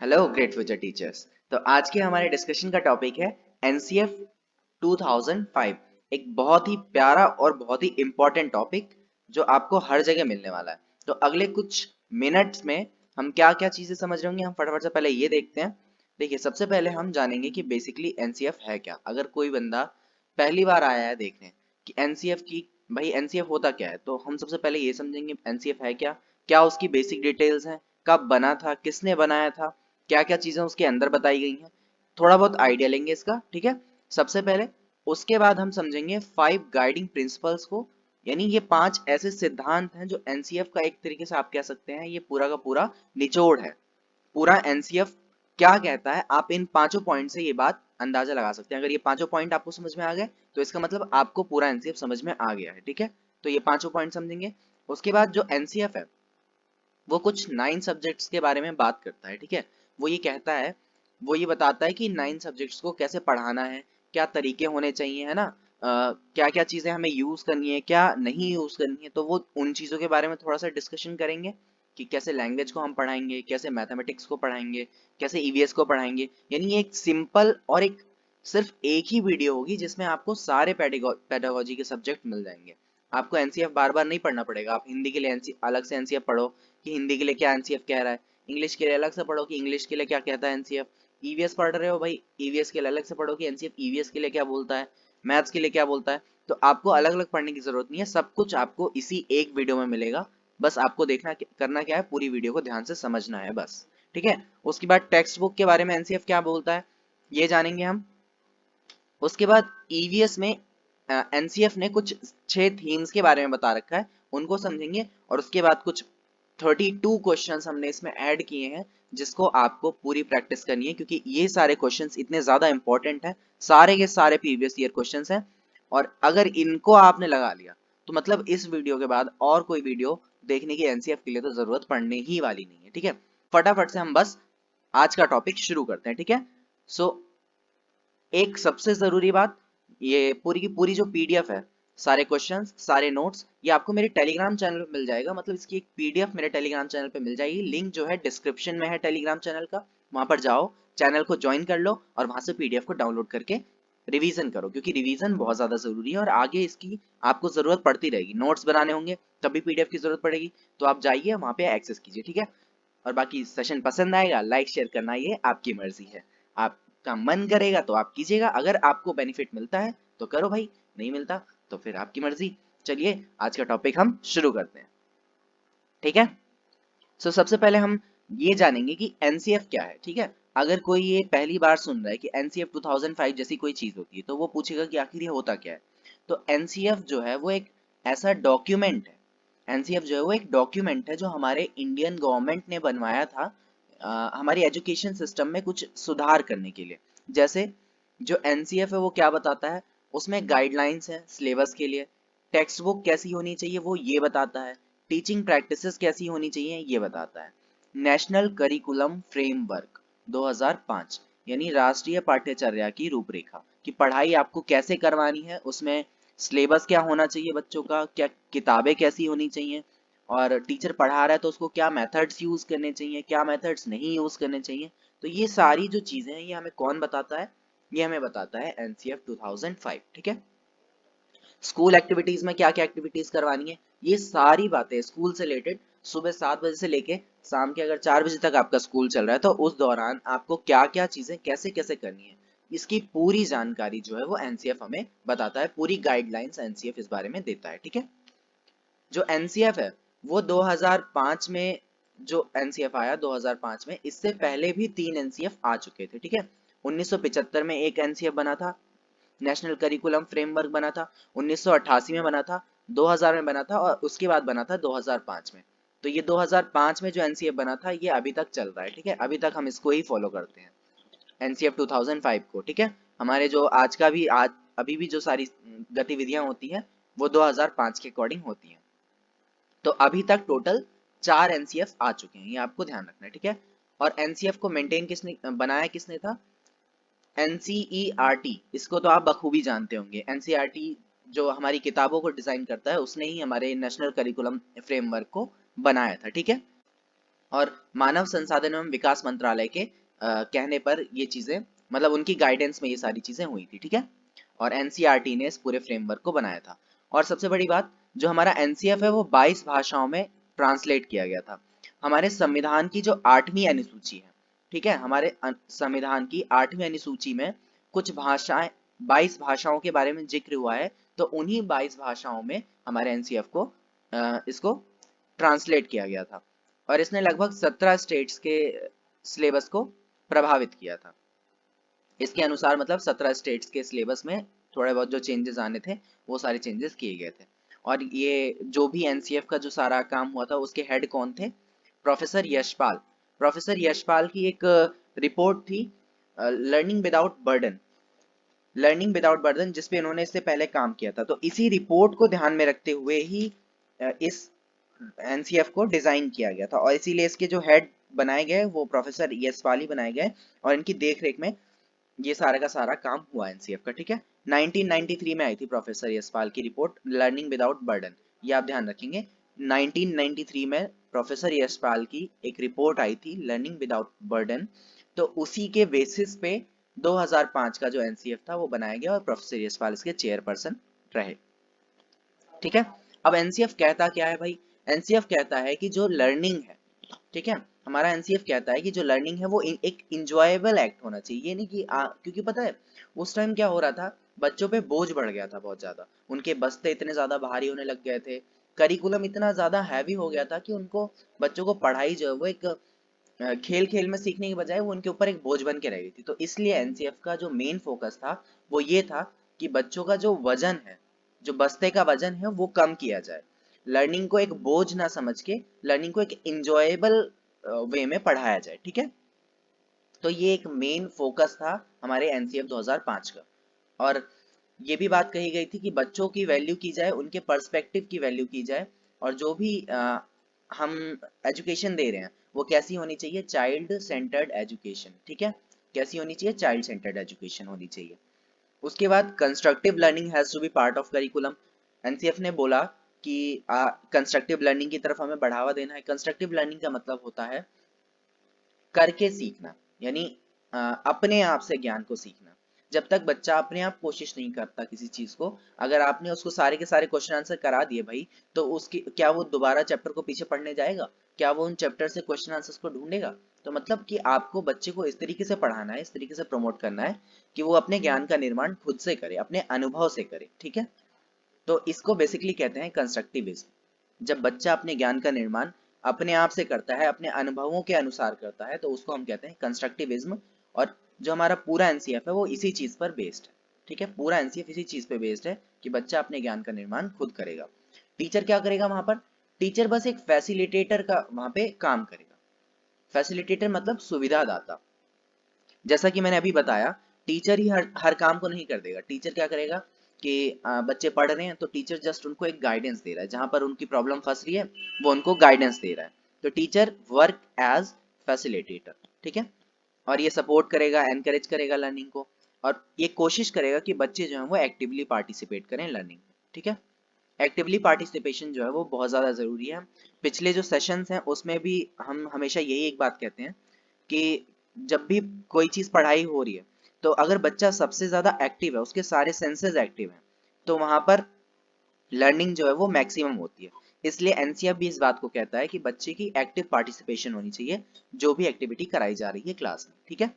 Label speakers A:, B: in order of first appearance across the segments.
A: Hello great future teachers. तो आज के हमारे डिस्कशन का टॉपिक है एनसीएफ 2005। एक बहुत ही प्यारा और बहुत ही इम्पोर्टेंट टॉपिक जो आपको हर जगह मिलने वाला है। तो अगले कुछ मिनट्स में हम क्या क्या चीजें समझ रहे होंगे, हम फटाफट से पहले ये देखते हैं। देखिए, सबसे पहले हम जानेंगे कि बेसिकली एनसीएफ है क्या। अगर कोई बंदा पहली बार आया है देखने कि एनसीएफ की, भाई एनसीएफ होता क्या है, तो हम सबसे पहले ये समझेंगे एनसीएफ है क्या, क्या उसकी बेसिक डिटेल्स हैं, कब बना था, किसने बनाया था, क्या क्या चीजें उसके अंदर बताई गई हैं, थोड़ा बहुत आइडिया लेंगे इसका, ठीक है। सबसे पहले उसके बाद हम समझेंगे 5 गाइडिंग प्रिंसिपल्स को। यानी ये 5 ऐसे सिद्धांत हैं जो एनसीएफ का, एक तरीके से आप कह सकते हैं, ये पूरा का पूरा निचोड़ है। पूरा एनसीएफ क्या कहता है, आप इन पांचों पॉइंट से ये बात अंदाजा लगा सकते हैं। अगर ये पांचों पॉइंट आपको समझ में आ गए तो इसका मतलब आपको पूरा एनसीएफ समझ में आ गया है, ठीक है। तो ये पांचों पॉइंट समझेंगे। उसके बाद जो एनसीएफ है वो कुछ 9 सब्जेक्ट्स के बारे में बात करता है, ठीक है। वो ये कहता है, वो ये बताता है कि 9 सब्जेक्ट्स को कैसे पढ़ाना है, क्या तरीके होने चाहिए, है ना, क्या क्या चीजें हमें यूज करनी है, क्या नहीं यूज करनी है। तो वो उन चीजों के बारे में थोड़ा सा डिस्कशन करेंगे कि कैसे लैंग्वेज को हम पढ़ाएंगे, कैसे मैथमेटिक्स को पढ़ाएंगे, कैसे ईवीएस को पढ़ाएंगे। यानी ये एक सिंपल और एक सिर्फ एक ही वीडियो होगी जिसमें आपको सारे पेडागोजी के सब्जेक्ट मिल जाएंगे। आपको एनसीएफ बार बार नहीं पढ़ना पड़ेगा। आप हिंदी के लिए अलग से एनसीएफ पढ़ो कि हिंदी के लिए क्या एनसीएफ कह रहा है, इंग्लिश के लिए अलग से पढ़ो कि इंग्लिश के लिए क्या कहता है एनसीएफ, ईवीएस पढ़ रहे हो भाई ईवीएस के लिए अलग से पढ़ो कि एनसीएफ ईवीएस के लिए क्या बोलता है, मैथ्स के लिए क्या बोलता है। तो आपको अलग अलग पढ़ने की जरूरत नहीं है, सब कुछ आपको इसी एक वीडियो में मिलेगा। बस आपको देखना करना क्या है, पूरी वीडियो को ध्यान से समझना है बस, ठीक है। उसके बाद टेक्स्ट बुक के बारे में एनसीएफ क्या बोलता है ये जानेंगे हम। उसके बाद ईवीएस में एनसीएफ ने कुछ 6 थीम्स के बारे में बता रखा है, उनको समझेंगे। और उसके बाद कुछ 32 क्वेश्चंस हमने इसमें ऐड किए हैं जिसको आपको पूरी प्रैक्टिस करनी है, क्योंकि ये सारे क्वेश्चंस इतने ज्यादा इंपॉर्टेंट हैं, सारे के सारे प्रीवियस ईयर क्वेश्चंस हैं। और अगर इनको आपने लगा लिया तो मतलब इस वीडियो के बाद और कोई वीडियो देखने की एनसीएफ के लिए तो जरूरत पड़ने ही वाली नहीं है, ठीक है। फटाफट से हम बस आज का टॉपिक शुरू करते हैं, ठीक है। सो एक सबसे जरूरी बात, ये पूरी की पूरी जो पीडीएफ है, सारे क्वेश्चंस सारे नोट्स, ये आपको मेरे टेलीग्राम चैनल पे मिल जाएगा। मतलब इसकी एक पीडीएफ मेरे टेलीग्राम चैनल पे मिल जाएगी। लिंक जो है डिस्क्रिप्शन में है टेलीग्राम चैनल का, वहां पर जाओ, चैनल को ज्वाइन कर लो और वहां से पीडीएफ को डाउनलोड करके रिवीजन करो, क्योंकि रिवीजन बहुत ज्यादा जरूरी है और आगे इसकी आपको जरूरत पड़ती रहेगी। नोट्स बनाने होंगे तभी पीडीएफ की जरूरत पड़ेगी, तो आप जाइए वहां पे एक्सेस कीजिए, ठीक है। और बाकी सेशन पसंद आएगा लाइक शेयर करना ये आपकी मर्जी है, आपका मन करेगा तो आप कीजिएगा, अगर आपको बेनिफिट मिलता है तो करो भाई, नहीं मिलता तो फिर आपकी मर्जी। चलिए आज का टॉपिक हम शुरू करते हैं, ठीक है। सो सबसे पहले हम ये जानेंगे कि एनसीएफ क्या है, ठीक है। अगर कोई ये पहली बार सुन रहा है कि एनसीएफ 2005 जैसी कोई चीज होती है तो वो पूछेगा कि आखिर ये होता क्या है। तो एनसीएफ जो है वो एक ऐसा डॉक्यूमेंट है, एनसीएफ जो है वो एक डॉक्यूमेंट है जो हमारे इंडियन गवर्नमेंट ने बनवाया था हमारी एजुकेशन सिस्टम में कुछ सुधार करने के लिए। जैसे जो एनसीएफ है वो क्या बताता है, उसमें गाइडलाइंस है सिलेबस के लिए, टेक्स्ट बुक कैसी होनी चाहिए वो ये बताता है, टीचिंग प्रैक्टिसेस कैसी होनी चाहिए ये बताता है। नेशनल करिकुलम फ्रेमवर्क 2005 यानी राष्ट्रीय पाठ्यचर्या की रूपरेखा, कि पढ़ाई आपको कैसे करवानी है, उसमें सिलेबस क्या होना चाहिए बच्चों का, क्या किताबें कैसी होनी चाहिए, और टीचर पढ़ा रहा है तो उसको क्या मेथड्स यूज करने चाहिए, क्या मेथड्स नहीं यूज करने चाहिए। तो ये सारी जो चीजें हैं ये हमें कौन बताता है, ये हमें बताता है एनसीएफ 2005, ठीक है। स्कूल एक्टिविटीज में क्या क्या एक्टिविटीज करवानी है, ये सारी बातें स्कूल से रिलेटेड, सुबह 7 बजे से लेके शाम के अगर 4 बजे तक आपका स्कूल चल रहा है तो उस दौरान आपको क्या क्या चीजें कैसे कैसे करनी है, इसकी पूरी जानकारी जो है वो एनसीएफ हमें बताता है, पूरी गाइडलाइंस एनसीएफ इस बारे में देता है, ठीक है। जो एनसीएफ है वो 2005 में, जो एनसीएफ आया 2005 में, इससे पहले भी 3 एनसीएफ आ चुके थे, ठीक है। 1975 में एक एनसीएफ बना था, नेशनल करिकुलम फ्रेमवर्क बना था, 1988 में बना था, 2000 में बना था और उसके बाद बना था 2005 में। तो ये 2005 में जो एनसीएफ बना था ये अभी तक चल रहा है, ठीक है। अभी तक हम इसको ही फॉलो करते हैं, एनसीएफ 2005 को, ठीक है। हमारे जो आज का भी आज अभी भी जो सारी गतिविधियां होती हैं वो 2005 के अकॉर्डिंग होती हैं। तो अभी तक टोटल 4 एनसीएफ आ चुके हैं, ये आपको ध्यान रखना है, ठीक है। और एनसीएफ को मेंटेन किसने बनाया, किसने था, एनसीईआरटी, इसको तो आप बखूबी जानते होंगे। एनसीईआरटी जो हमारी किताबों को डिजाइन करता है उसने ही हमारे नेशनल करिकुलम फ्रेमवर्क को बनाया था, ठीक है। और मानव संसाधन एवं विकास मंत्रालय के कहने पर ये चीजें, मतलब उनकी गाइडेंस में ये सारी चीजें हुई थी, ठीक है। और एनसीईआरटी ने इस पूरे फ्रेमवर्क को बनाया था। और सबसे बड़ी बात, जो हमारा एनसीएफ है वो 22 भाषाओं में ट्रांसलेट किया गया था। हमारे संविधान की जो 8वीं अनुसूची है, ठीक है, हमारे संविधान की 8वीं अनुसूची में कुछ भाषाएं, 22 भाषाओं के बारे में जिक्र हुआ है, तो उन्हीं 22 भाषाओं में हमारे एनसीएफ को इसको ट्रांसलेट किया गया था। और इसने लगभग 17 स्टेट्स के सिलेबस को प्रभावित किया था। इसके अनुसार मतलब 17 स्टेट्स के सिलेबस में थोड़े बहुत जो चेंजेस आने थे वो सारे चेंजेस किए गए थे। और ये जो भी एनसीएफ का जो सारा काम हुआ था उसके हेड कौन थे? प्रोफेसर यशपाल। प्रोफेसर यशपाल की एक रिपोर्ट थी, learning without burden, learning without burden, जिसपे इन्होंने इससे पहले काम किया था। तो इसी रिपोर्ट को ध्यान में रखते हुए ही इस एनसीएफ को डिजाइन किया गया था, और इसीलिए इसके जो हेड बनाए गए वो प्रोफेसर यशपाल ही बनाए गए, और इनकी देखरेख में ये सारा का सारा काम हुआ एनसीएफ का, ठीक है। 1993 में आई थी प्रोफेसर यशपाल की रिपोर्ट लर्निंग विदाउट बर्डन, ये आप ध्यान रखेंगे। 1993 में प्रोफेसर यशपाल की एक रिपोर्ट आई थी लर्निंग विदाउट बर्डन, तो उसी के बेसिस पे 2005 का जो एनसीएफ था वो बनाया गया और प्रोफेसर यशपाल इसके चेयरपर्सन रहे, ठीक है। अब एनसीएफ कहता क्या है भाई? एनसीएफ कहता है कि जो लर्निंग है, ठीक है, हमारा एनसीएफ कहता है कि जो लर्निंग है वो एक इंजॉयबल एक्ट होना चाहिए। ये नहीं कि क्योंकि पता है उस टाइम क्या हो रहा था, बच्चों पे बोझ बढ़ गया था बहुत ज्यादा, उनके बस्ते इतने ज्यादा भारी होने लग गए थे, करिकुलम इतना ज्यादा हैवी हो गया था कि उनको, बच्चों को पढ़ाई जो है वो एक खेल खेल में सीखने के बजाय वो उनके ऊपर एक बोझ बन के रह गई थी। तो इसलिए एनसीएफ का जो मेन फोकस था वो ये था कि बच्चों का जो वजन है, जो बस्ते का वजन है वो कम किया जाए, लर्निंग को एक बोझ ना समझ के लर्निंग को एक इंजॉयबल वे में पढ़ाया जाए, ठीक है। तो ये एक मेन फोकस था हमारे एनसीएफ 2005 का। और ये भी बात कही गई थी कि बच्चों की वैल्यू की जाए, उनके पर्सपेक्टिव की वैल्यू की जाए, और जो भी हम एजुकेशन दे रहे हैं वो कैसी होनी चाहिए? चाइल्ड सेंटर्ड एजुकेशन, ठीक है, कैसी होनी चाहिए? चाइल्ड सेंटर्ड एजुकेशन होनी चाहिए। उसके बाद constructive learning has to be part of curriculum. NCF ने बोला कि कंस्ट्रक्टिव लर्निंग की तरफ हमें बढ़ावा देना है। कंस्ट्रक्टिव लर्निंग का मतलब होता है करके सीखना, यानी अपने आप से ज्ञान को सीखना। जब तक बच्चा अपने आप कोशिश नहीं करता किसी चीज को, अगर आपने उसको सारे के सारे क्वेश्चन आंसर करा दिए भाई, तो उसकी क्या वो दोबारा चैप्टर को पीछे पढ़ने जाएगा? क्या वो उन चैप्टर से क्वेश्चन आंसर्स को ढूंढेगा? तो मतलब कि आपको बच्चे को इस तरीके से पढ़ाना है, इस तरीके से प्रमोट करना है कि वो अपने ज्ञान का निर्माण खुद से करे, अपने अनुभव से करे, ठीक है। तो इसको बेसिकली कहते हैं कंस्ट्रक्टिविज्म। जब बच्चा अपने ज्ञान का निर्माण अपने आप से करता है, अपने अनुभवों के अनुसार करता है, तो उसको हम कहते हैं कंस्ट्रक्टिविज्म। और जो हमारा पूरा एनसीएफ है वो इसी चीज पर बेस्ड है, ठीक है, पूरा एनसीएफ इसी चीज पे बेस्ड है कि बच्चा अपने ज्ञान का निर्माण खुद करेगा। टीचर क्या करेगा वहां पर? टीचर बस एक फैसिलिटेटर का वहां पे काम करेगा। फैसिलिटेटर मतलब सुविधादाता। जैसा कि मैंने अभी बताया, टीचर ही हर काम को नहीं कर देगा। टीचर क्या करेगा कि बच्चे पढ़ रहे हैं तो टीचर जस्ट उनको एक गाइडेंस दे रहा है, जहां पर उनकी प्रॉब्लम फंस रही है वो उनको गाइडेंस दे रहा है। तो टीचर वर्क एज फैसिलिटेटर, ठीक है। और ये सपोर्ट करेगा, एनकरेज करेगा लर्निंग को, और ये कोशिश करेगा कि बच्चे जो हैं वो एक्टिवली पार्टिसिपेट करें लर्निंग में, ठीक है। एक्टिवली पार्टिसिपेशन जो है वो बहुत ज़्यादा ज़रूरी है। पिछले जो सेशंस हैं उसमें भी हम हमेशा यही एक बात कहते हैं कि जब भी कोई चीज़ पढ़ाई हो रही है, तो अगर बच्चा सबसे ज़्यादा एक्टिव है, उसके सारे सेंसेस एक्टिव हैं, तो वहाँ पर लर्निंग जो है वो मैक्सिमम होती है। इसलिए एनसीएफ भी इस बात को कहता है कि बच्चे की एक्टिव पार्टिसिपेशन होनी चाहिए जो भी एक्टिविटी कराई जा रही है क्लास में, ठीक है।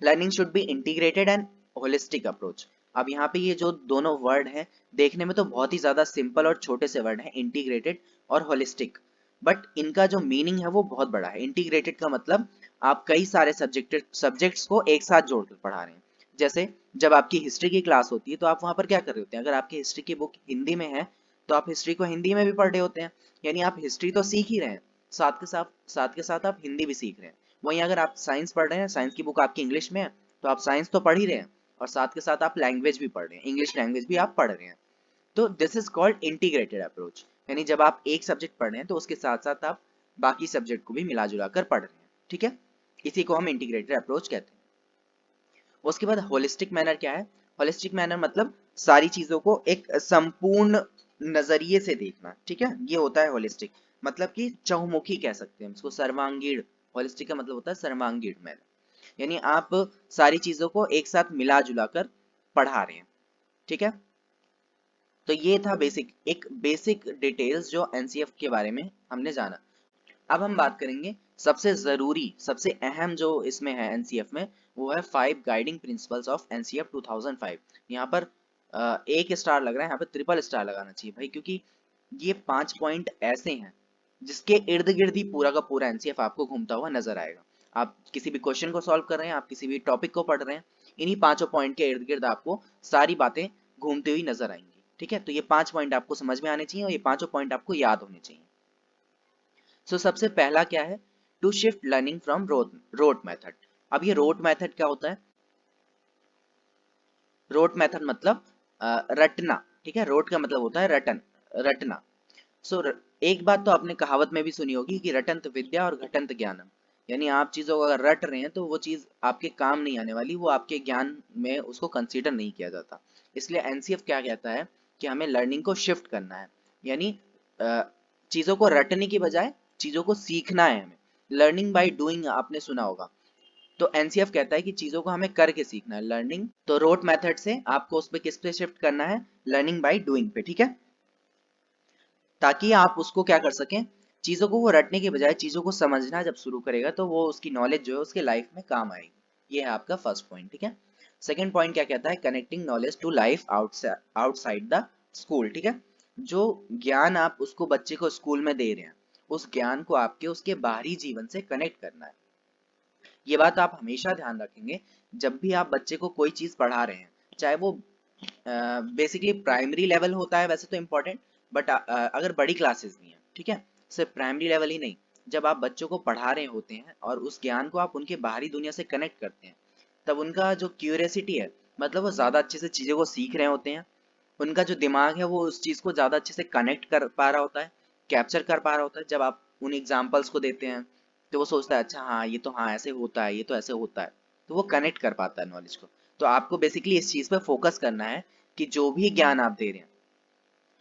A: Learning should be integrated and holistic approach. अब यहाँ पे ये जो दोनों वर्ड हैं देखने में तो बहुत ही ज्यादा सिंपल और छोटे से वर्ड हैं, इंटीग्रेटेड और होलिस्टिक, बट इनका जो मीनिंग है वो बहुत बड़ा है। इंटीग्रेटेड का मतलब आप कई सारे सब्जेक्ट्स को एक साथ जोड़कर पढ़ा रहे हैं। जैसे जब आपकी हिस्ट्री की क्लास होती है तो आप वहां पर क्या कर रहे होते हैं? अगर आपकी हिस्ट्री की बुक हिंदी में है तो आप हिस्ट्री को हिंदी में भी पढ़ रहे होते हैं, यानी आप हिस्ट्री तो सीख ही रहे हैं, साथ के साथ आप हिंदी भी सीख रहे हैं। वहीं अगर आप साइंस पढ़ रहे हैं, साइंस की बुक आपकी इंग्लिश में है, तो आप साइंस तो पढ़ ही रहे हैं और साथ के साथ आप लैंग्वेज भी पढ़ रहे हैं, इंग्लिश लैंग्वेज भी आप पढ़ रहे हैं। तो this is called integrated approach, यानी जब आप एक सब्जेक्ट पढ़ रहे हैं तो उसके साथ साथ आप बाकी सब्जेक्ट को भी मिला जुला कर पढ़ रहे हैं, ठीक है। इसी को हम इंटीग्रेटेड अप्रोच कहते हैं। उसके बाद होलिस्टिक मैनर क्या है? होलिस्टिक मैनर मतलब सारी चीजों को एक संपूर्ण नजरिए से देखना, ठीक है, ये होता है होलिस्टिक। मतलब कि चहुमुखी कह सकते हैं इसको, सर्वांगीण। होलिस्टिक का मतलब होता है सर्वांगीण मैनर, यानी आप सारी चीजों को एक साथ मिला जुला कर पढ़ा रहे हैं। ठीक है, तो ये था बेसिक डिटेल्स जो एनसीएफ के बारे में हमने जाना। अब हम बात करेंगे सबसे जरूरी, सबसे अहम जो इसमें है एनसीएफ में, वो है 5 गाइडिंग प्रिंसिपल्स ऑफ एनसीएफ 2005। यहाँ पर एक स्टार लग रहा है, यहाँ पर ट्रिपल स्टार लगाना चाहिए भाई, क्योंकि ये 5 पॉइंट ऐसे हैं जिसके इर्द गिर्द ही पूरा का पूरा एनसीएफ आपको घूमता हुआ नजर आएगा। आप किसी भी क्वेश्चन को सॉल्व कर रहे हैं, आप किसी भी टॉपिक को पढ़ रहे हैं, इन्हीं पांचों पॉइंट के इर्द गिर्द आपको सारी बातें घूमती हुई नजर आएंगी। ठीक है, तो ये 5 पॉइंट आपको समझ में आने चाहिए और ये पांचों पॉइंट आपको याद होने चाहिए। सबसे पहला क्या है, to shift learning from rote method. अब ये रोट मेथड क्या होता है? रोट मेथड मतलब रटना। ठीक है, रोट का मतलब होता है रटना। एक बात तो आपने कहावत में भी सुनी होगी कि रटंत विद्या और घटंत ज्ञानम, यानी आप चीजों को अगर रट रहे हैं तो वो चीज आपके काम नहीं आने वाली, वो आपके ज्ञान में उसको कंसीडर नहीं किया जाता। इसलिए एनसीएफ क्या कहता है कि हमें लर्निंग को शिफ्ट करना है, यानी चीजों को रटने की बजाय चीजों को सीखना है हमें। लर्निंग बाय डूइंग आपने सुना होगा, तो एनसीएफ कहता है कि चीजों को हमें करके सीखना है, लर्निंग। तो रोट मेथड से आपको उस पे किस पे शिफ्ट करना है? लर्निंग बाय डूइंग पे। ठीक है, ताकि आप उसको क्या कर सकें, चीजों को वो रटने के बजाय चीजों को समझना जब शुरू करेगा तो वो उसकी नॉलेज जो है उसके लाइफ में काम आएगी। ये है आपका फर्स्ट पॉइंट। ठीक है, सेकंड पॉइंट क्या कहता है? Connecting knowledge to life outside the school. ठीक है, जो ज्ञान आप उसको बच्चे को स्कूल में दे रहे हैं, उस ज्ञान को आपके उसके बाहरी जीवन से कनेक्ट करना है। ये बात आप हमेशा ध्यान रखेंगे जब भी आप बच्चे को कोई चीज पढ़ा रहे हैं, चाहे वो बेसिकली प्राइमरी लेवल होता है वैसे तो इम्पोर्टेंट, बट अगर बड़ी क्लासेस भी हैं, ठीक है, सिर्फ प्राइमरी लेवल ही नहीं, जब आप बच्चों को पढ़ा रहे होते हैं और उस ज्ञान को आप उनके बाहरी दुनिया से कनेक्ट करते हैं, तब उनका जो क्यूरियोसिटी है, मतलब वो ज्यादा अच्छे से चीजों को सीख रहे होते हैं, उनका जो दिमाग है वो उस चीज को ज्यादा अच्छे से कनेक्ट कर पा रहा होता है, कैप्चर कर पा रहा होता है। जब आप उन एग्जाम्पल्स को देते हैं तो वो सोचता है अच्छा हाँ ये तो हाँ ऐसे होता है, ये तो ऐसे होता है, तो वो कनेक्ट कर पाता है नॉलेज को। तो आपको बेसिकली इस चीज पे फोकस करना है कि जो भी ज्ञान आप दे रहे हैं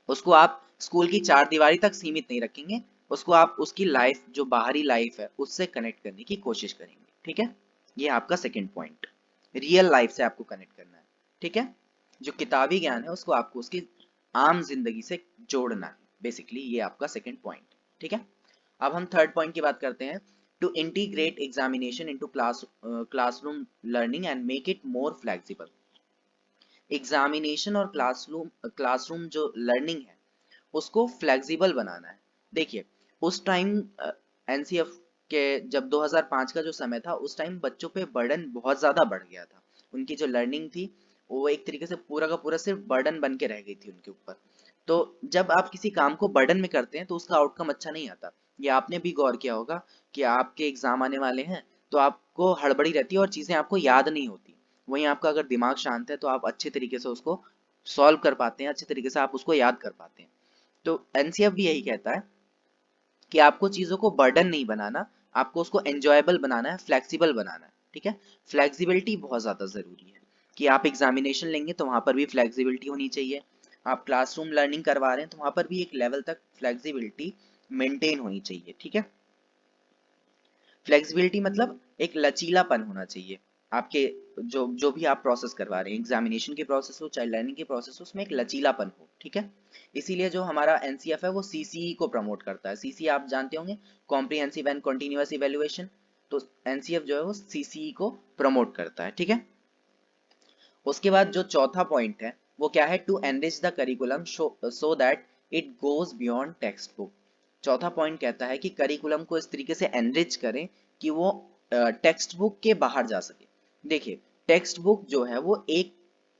A: उसको आप स्कूल की चार दीवारी तक सीमित नहीं रखेंगे, उसको आप उसकी लाइफ जो बाहरी लाइफ है उससे कनेक्ट करने की कोशिश करेंगे। ठीक है, ये आपका सेकंड पॉइंट, रियल लाइफ से आपको कनेक्ट करना है। ठीक है, जो किताबी ज्ञान है उसको आपको उसकी आम जिंदगी से जोड़ना है, बेसिकली ये आपका सेकंड पॉइंट। ठीक है, अब हम थर्ड पॉइंट की बात करते हैं, to integrate examination into classroom learning and make it more flexible. Examination और क्लासरूम जो लर्निंग है उसको फ्लेक्सिबल बनाना है। देखिए, उस टाइम एनसीएफ के जब 2005 का जो समय था, उस टाइम बच्चों पे बर्डन बहुत ज्यादा बढ़ गया था। उनकी जो लर्निंग थी वो एक तरीके से पूरा का पूरा सिर्फ बर्डन बन के रह गई थी उनके ऊपर। तो जब आप किसी काम को बर्डन में करते हैं तो उसका आउटकम अच्छा नहीं आता। ये आपने भी गौर किया होगा कि आपके एग्जाम आने वाले हैं तो आपको हड़बड़ी रहती है और चीजें आपको याद नहीं होती। वहीं आपका अगर दिमाग शांत है तो आप अच्छे तरीके से उसको सॉल्व कर पाते हैं, अच्छे तरीके से आप उसको याद कर पाते हैं। तो एनसीएफ भी यही कहता है कि आपको चीजों को बर्डन नहीं बनाना, आपको उसको एंजॉयबल बनाना है, फ्लेक्सिबल बनाना है। ठीक है, फ्लेक्सिबिलिटी बहुत ज्यादा जरूरी है कि आप एग्जामिनेशन लेंगे तो वहां पर भी फ्लेक्सिबिलिटी होनी चाहिए, आप क्लासरूम लर्निंग करवा रहे हैं तो वहां पर भी एक लेवल तक फ्लेक्सिबिलिटी मेंटेन होनी चाहिए। ठीक है, फ्लेक्सिबिलिटी मतलब एक लचीलापन होना चाहिए आपके, जो जो भी आप प्रोसेस करवा रहे हैं, एग्जामिनेशन के प्रोसेस हो चाहे लर्निंग के प्रोसेस हो, उसमें एक लचीलापन हो। ठीक है, इसीलिए जो हमारा एनसीएफ है वो सीसीई को प्रमोट करता है। सीसीई आप जानते होंगे, कॉम्प्रिहेंसिव एंड कंटीन्यूअस इवैल्यूएशन। तो एनसीएफ जो है वो सीसीई को प्रमोट करता है। ठीक है, उसके बाद जो चौथा पॉइंट है वो क्या है? To enrich the curriculum so that it goes beyond text book. चौथा पॉइंट कहता है कि करिकुलम को इस तरीके से एनरिच करें कि वो टेक्स्ट बुक के बाहर जा सके। देखिए, टेक्स्ट बुक जो है वो एक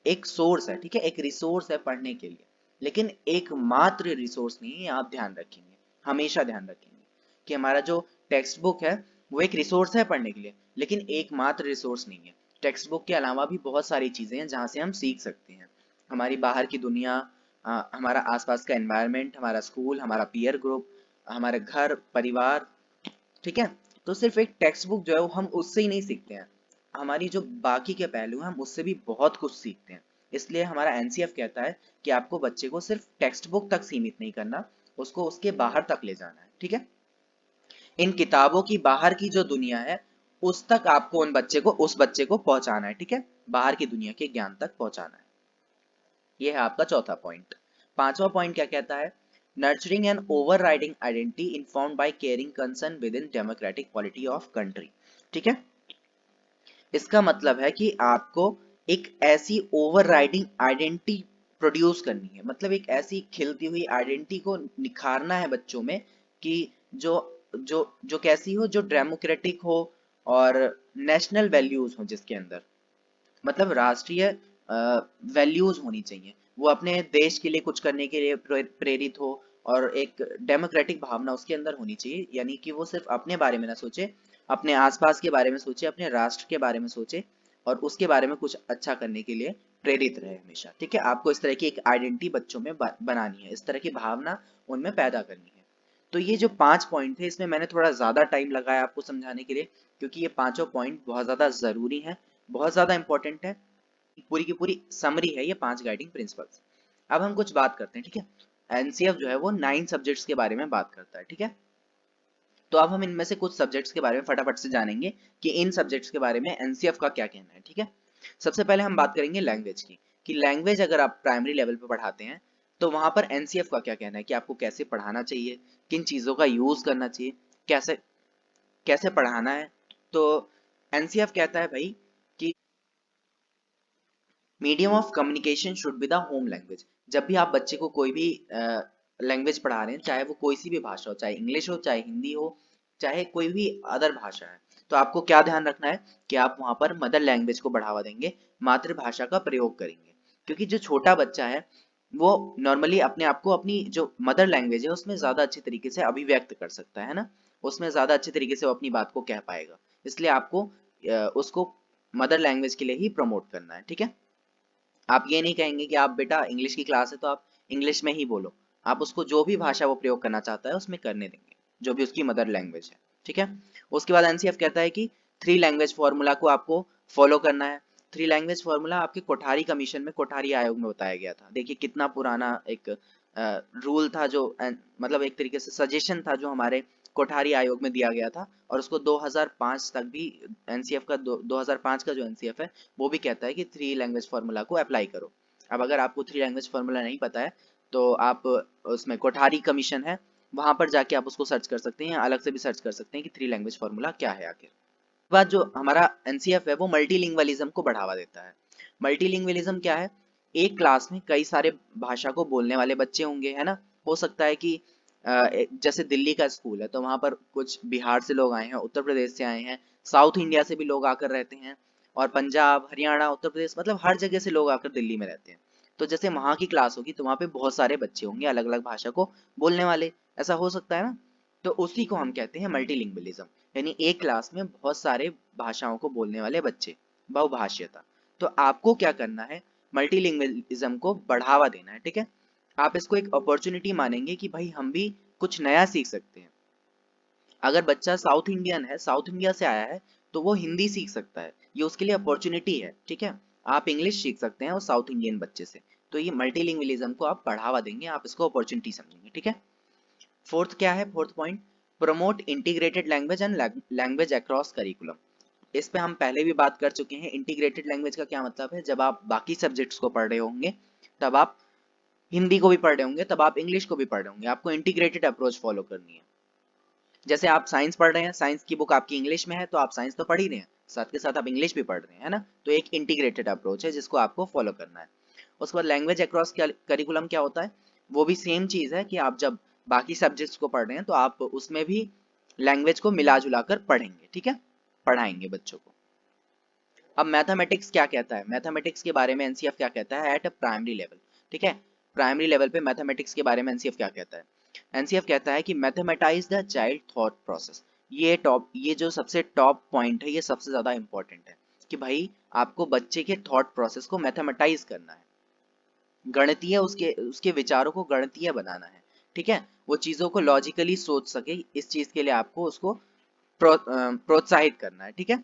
A: एक सोर्स है, ठीक है, एक रिसोर्स है पढ़ने के लिए, लेकिन एकमात्र रिसोर्स नहीं है। आप ध्यान रखेंगे, हमेशा ध्यान रखेंगे कि हमारा जो टेक्स्ट बुक है वो एक रिसोर्स है पढ़ने के लिए, लेकिन एकमात्र रिसोर्स नहीं है। टेक्स्ट बुक के अलावा भी बहुत सारी चीजें हैं जहाँ से हम सीख सकते हैं, हमारी बाहर की दुनिया, हमारा आसपास का एनवायरनमेंट, हमारा स्कूल, हमारा पीयर ग्रुप, हमारे घर परिवार। ठीक है, तो सिर्फ एक टेक्स्ट बुक जो है वो हम उससे ही नहीं सीखते हैं, हमारी जो बाकी के पहलू हैं हम उससे भी बहुत कुछ सीखते हैं। इसलिए हमारा एनसीएफ कहता है कि आपको बच्चे को सिर्फ टेक्स्ट बुक तक सीमित नहीं करना, उसको उसके बाहर तक ले जाना है। ठीक है। इन किताबों की बाहर की जो दुनिया है उस तक आपको उस बच्चे को पहुंचाना है, ठीक है, बाहर की दुनिया के ज्ञान तक पहुंचाना है। ये है आपका चौथा पॉइंट। पांचवा पॉइंट क्या कहता है? Nurturing and overriding identity informed by caring concern within democratic polity of country. ठीक है, इसका मतलब है कि आपको एक ऐसी ओवर राइडिंग आइडेंटिटी प्रोड्यूस करनी है, मतलब एक ऐसी खिलती हुई आइडेंटिटी को निखारना है बच्चों में कि जो जो जो कैसी हो, जो डेमोक्रेटिक हो और नेशनल वैल्यूज हो, जिसके अंदर मतलब राष्ट्रीय वैल्यूज होनी चाहिए, वो अपने देश के लिए कुछ करने के लिए प्रेरित हो और एक डेमोक्रेटिक भावना उसके अंदर होनी चाहिए, यानी कि वो सिर्फ अपने बारे में ना सोचे, अपने आसपास के बारे में सोचे, अपने राष्ट्र के बारे में सोचे और उसके बारे में कुछ अच्छा करने के लिए प्रेरित रहे हमेशा। ठीक है, आपको इस तरह की एक आइडेंटिटी बच्चों में बनानी है, इस तरह की भावना उनमें पैदा करनी है। तो ये जो 5 पॉइंट थे, इसमें मैंने थोड़ा ज्यादा टाइम लगाया आपको समझाने के लिए, क्योंकि ये पांचों पॉइंट बहुत ज्यादा जरूरी हैं, बहुत ज्यादा इंपॉर्टेंट है। पूरी की पूरी समरी है ये 5 गाइडिंग प्रिंसिपल्स। अब हम कुछ बात करते हैं, ठीक है। एनसीएफ जो है वो 9 सब्जेक्ट्स के बारे में बात करता है, ठीक है। तो अब हम इनमें से कुछ सब्जेक्ट्स के बारे में फटाफट से जानेंगे कि इन सब्जेक्ट्स के बारे में एनसीएफ का क्या कहना है, ठीक है। सबसे पहले हम बात करेंगे लैंग्वेज की, कि लैंग्वेज अगर आप प्राइमरी लेवल पे पढ़ाते हैं तो वहां पर एनसीएफ का क्या कहना है कि आपको कैसे पढ़ाना चाहिए, किन चीजों का यूज करना चाहिए, कैसे कैसे पढ़ाना है। तो एनसीएफ कहता है भाई कि medium of communication should be the home language. जब भी आप बच्चे को कोई भी लैंग्वेज पढ़ा रहे हैं, चाहे वो कोई सी भी भाषा हो, चाहे इंग्लिश हो, चाहे हिंदी हो, चाहे कोई भी अदर भाषा है, तो आपको क्या ध्यान रखना है कि आप वहां पर मदर लैंग्वेज को बढ़ावा देंगे, मातृभाषा का प्रयोग करेंगे। क्योंकि जो छोटा बच्चा है वो नॉर्मली अपने आप को अपनी जो मदर लैंग्वेज है उसमें ज्यादा अच्छी तरीके से अभिव्यक्त कर सकता है ना, उसमें ज्यादा अच्छे तरीके से वो अपनी बात को कह पाएगा। इसलिए आपको उसको मदर लैंग्वेज के लिए ही प्रमोट करना है, ठीक है। आप ये नहीं कहेंगे कि आप बेटा इंग्लिश की क्लास है तो आप इंग्लिश में ही बोलो, आप उसको जो भी भाषा वो प्रयोग करना चाहता है उसमें करने देंगे, जो भी उसकी मदर लैंग्वेज है, ठीक है। उसके बाद एनसीएफ कहता है कि 3 लैंग्वेज फॉर्मूला को आपको फॉलो करना है। 3 लैंग्वेज फॉर्मूला आपके कोठारी कमीशन में, कोठारी आयोग में बताया गया था। देखिए कितना पुराना एक रूल था, जो मतलब एक तरीके से सजेशन था जो हमारे कोठारी आयोग में दिया गया था, और उसको 2005 तक भी एनसीएफ का 2005 का जो एनसीएफ है वो भी कहता है कि 3 लैंग्वेज फार्मूला को अप्लाई करो। अब अगर आपको 3 लैंग्वेज फार्मूला नहीं पता है तो आप उसमें कोठारी कमीशन है, वहां पर जाके आप उसको सर्च कर सकते हैं, या अलग से भी सर्च कर सकते हैं कि 3 लैंग्वेज फार्मूला क्या है आखिर। बाद जो हमारा एनसीएफ है वो मल्टीलिंगुअलिज्म को बढ़ावा देता है। मल्टीलिंगुअलिज्म क्या है? एक क्लास में कई सारे भाषा को बोलने वाले बच्चे होंगे, है ना। हो सकता है कि जैसे दिल्ली का स्कूल है तो वहां पर कुछ बिहार से लोग आए हैं, उत्तर प्रदेश से आए हैं, साउथ इंडिया से भी लोग आकर रहते हैं, और पंजाब, हरियाणा, उत्तर प्रदेश, मतलब हर जगह से लोग आकर दिल्ली में रहते हैं। तो जैसे वहां की क्लास होगी तो वहां पे बहुत सारे बच्चे होंगे अलग अलग भाषा को बोलने वाले, ऐसा हो सकता है ना। तो उसी को हम कहते हैं मल्टीलिंगुअलिज्म, यानी एक क्लास में बहुत सारे भाषाओं को बोलने वाले बच्चे, बहुभाषीयता। तो आपको क्या करना है? मल्टीलिंगुअलिज्म को बढ़ावा देना है, ठीक है। आप इसको एक अपॉर्चुनिटी मानेंगे कि भाई हम भी कुछ नया सीख सकते हैं। अगर बच्चा साउथ इंडियन है, साउथ इंडिया से आया है, तो वो हिंदी सीख सकता है, ये उसके लिए अपॉर्चुनिटी है, ठीक है। आप इंग्लिश सीख सकते हैं और साउथ इंडियन बच्चे से। तो ये मल्टीलिंगुअलिज्म को आप बढ़ावा देंगे, आप इसको अपॉर्चुनिटी समझेंगे, ठीक है। फोर्थ क्या है? Fourth point, promote integrated language and language across curriculum. इस पे हम पहले भी बात कर चुके हैं। इंटीग्रेटेड लैंग्वेज का क्या मतलब है? जब आप बाकी सब्जेक्ट्स को पढ़ रहे होंगे, तब आप हिंदी को भी पढ़ रहे होंगे, तब आप इंग्लिश को भी पढ़ रहे होंगे, आपको इंटीग्रेटेड अप्रोच फॉलो करनी है। जैसे आप साइंस पढ़ रहे हैं, साइंस की बुक आपकी इंग्लिश में है तो आप साइंस तो पढ़ ही रहे हैं, साथ के साथ आप इंग्लिश भी पढ़ रहे हैं, है ना। तो एक इंटीग्रेटेड अप्रोच है जिसको आपको फॉलो करना है। उसके बाद लैंग्वेज अक्रॉस करिकुलम क्या होता है? वो भी सेम चीज है कि आप जब बाकी सब्जेक्ट्स को पढ़ रहे हैं तो आप उसमें भी लैंग्वेज को मिला जुला कर पढ़ेंगे, ठीक है, पढ़ाएंगे बच्चों को। अब मैथमेटिक्स क्या कहता है? मैथमेटिक्स के बारे में एनसीएफ क्या कहता है एट अ प्राइमरी लेवल, ठीक है। प्राइमरी लेवल पे मैथमेटिक्स के बारे में एनसीएफ क्या कहता है? एनसीएफ कहता है कि mathematise the child thought process. ये जो सबसे टॉप पॉइंट है, ये सबसे ज्यादा इंपॉर्टेंट है कि भाई आपको बच्चे के थॉट प्रोसेस को मैथमेटाइज करना है, गणितीय उसके उसके विचारों को गणितीय बनाना है, ठीक है। वो चीजों को लॉजिकली सोच सके, इस चीज के लिए आपको उसको प्रोत्साहित करना है, ठीक है।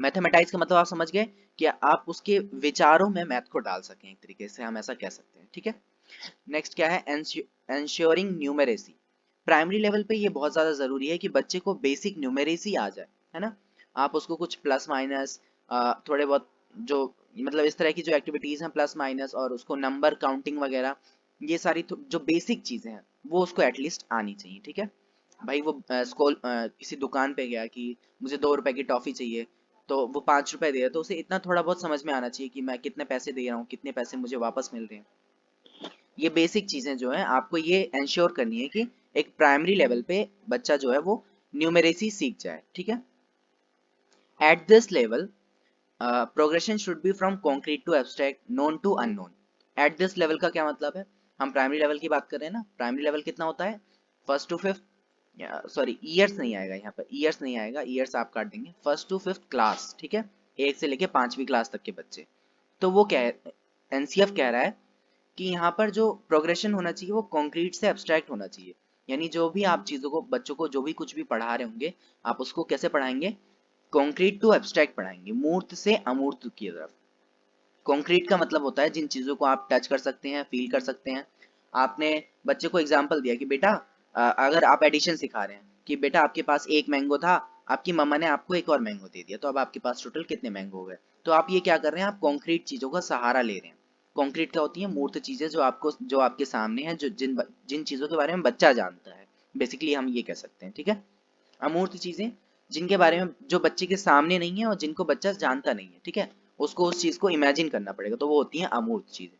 A: मैथमेटाइज का मतलब आप समझ गए कि आप उसके विचारों में मैथ को डाल सकें, एक तरीके से हम ऐसा कह सकते हैं, ठीक है। नेक्स्ट क्या है? Ensuring numeracy. प्राइमरी लेवल पे ये बहुत ज़्यादा ज़रूरी है कि बच्चे को बेसिक न्यूमेरेसी आ जाए, है ना। आप उसको कुछ प्लस माइनस थोड़े बहुत जो मतलब इस तरह की जो एक्टिविटीज़ हैं प्लस माइनस और उसको नंबर काउंटिंग वगैरह, ये सारी जो बेसिक चीज़ें हैं वो उसको एटलीस्ट आनी चाहिए, ठीक है। भाई वो स्कूल किसी दुकान पे गया कि मुझे 2 रुपए की टॉफ़ी चाहिए, तो वो 5 रुपए दे रहा है, तो उसे इतना थोड़ा बहुत समझ में आना चाहिए कि मैं कितने पैसे दे रहा हूँ, कितने पैसे मुझे वापस मिल रहे हैं। ये बेसिक चीजें जो है आपको ये इंश्योर करनी है कि एक प्राइमरी लेवल पे बच्चा जो है वो न्यूमेरेसी सीख जाए, ठीक है। At this level progression should be from concrete to abstract, known to unknown. At this level का क्या मतलब है, हम प्राइमरी लेवल की बात कर रहे हैं ना। प्राइमरी लेवल कितना होता है, first to fifth, sorry years नहीं आएगा यहाँ पर, ईयर्स नहीं आएगा, ईयर्स आप काट देंगे, फर्स्ट टू फिफ्थ क्लास, ठीक है। 1 से लेके 5वीं क्लास तक के बच्चे। तो वो क्या है, एनसीएफ कह रहा है कि यहाँ पर जो प्रोग्रेशन होना चाहिए वो कॉन्क्रीट से एब्स्ट्रैक्ट होना चाहिए। यानी जो भी आप चीज़ों को बच्चों को जो भी कुछ भी पढ़ा रहे होंगे, आप उसको कैसे पढ़ाएंगे, कॉन्क्रीट टू एब्स्ट्रैक्ट पढ़ाएंगे, मूर्त से अमूर्त की तरफ। कॉन्क्रीट का मतलब होता है जिन चीज़ों को आप टच कर सकते हैं, फील कर सकते हैं। आपने बच्चे को एग्जाम्पल दिया कि बेटा अगर आप एडिशन सिखा रहे हैं कि बेटा आपके पास एक मैंगो था, आपकी मम्मा ने आपको एक और मैंगो दे दिया, तो अब आपके पास टोटल कितने मैंगो हो गए। तो आप ये क्या कर रहे हैं, आप कॉन्क्रीट चीज़ों का सहारा ले रहे हैं। कॉन्क्रीट क्या होती है, मूर्त चीज़ें जो आपको जो आपके सामने है, जो जिन जिन चीज़ों के बारे में बच्चा जानता है, बेसिकली हम ये कह सकते हैं, ठीक है। अमूर्त चीजें जिनके बारे में जो बच्चे के सामने नहीं है और जिनको बच्चा जानता नहीं है, ठीक है, उसको उस चीज को इमेजिन करना पड़ेगा, तो वो होती हैं अमूर्त चीजें।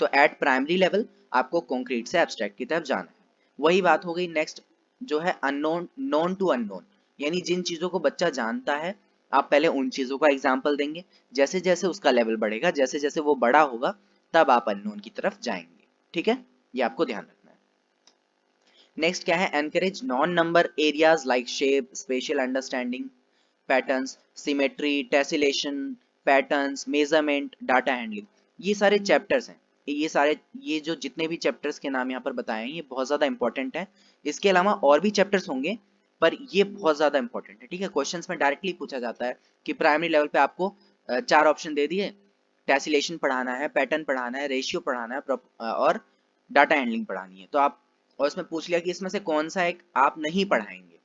A: तो एट प्राइमरी लेवल आपको कॉन्क्रीट से एब्स्ट्रैक्ट की तरफ जाना है। वही बात हो गई नेक्स्ट, जो है अननोन, नोन टू अननोन, यानी जिन चीजों को बच्चा जानता है आप पहले उन चीजों का एग्जाम्पल देंगे, जैसे जैसे उसका लेवल बढ़ेगा, जैसे जैसे वो बड़ा होगा, तब आप अननोन की तरफ जाएंगे, ठीक है। ये आपको ध्यान रखना है। नेक्स्ट क्या है, encourage non number areas like shape, special understanding, patterns, symmetry, tessellation, patterns, measurement, data handling. ये सारे चैप्टर्स हैं, ये सारे, ये जो जितने भी चैप्टर्स के नाम यहाँ पर बताए हैं ये बहुत ज़्यादा इंपॉर्टेंट है। इसके अलावा और भी चैप्टर्स होंगे, पर ये बहुत ज़्यादा इंपॉर्टेंट है, ठीक है। क्वेश्चंस में डायरेक्टली पूछा जाता है कि प्राइमरी लेवल पे आपको 4 ऑप्शन दे दिए, टेसिलेशन पढ़ाना है, पैटर्न पढ़ाना है, रेशियो पढ़ाना है, और डाटा हैंडलिंग पढ़ानी है। तो आप, और इसमें पूछ लिया कि इसमें से कौन सा एक आप नहीं पढ़ाएंगे,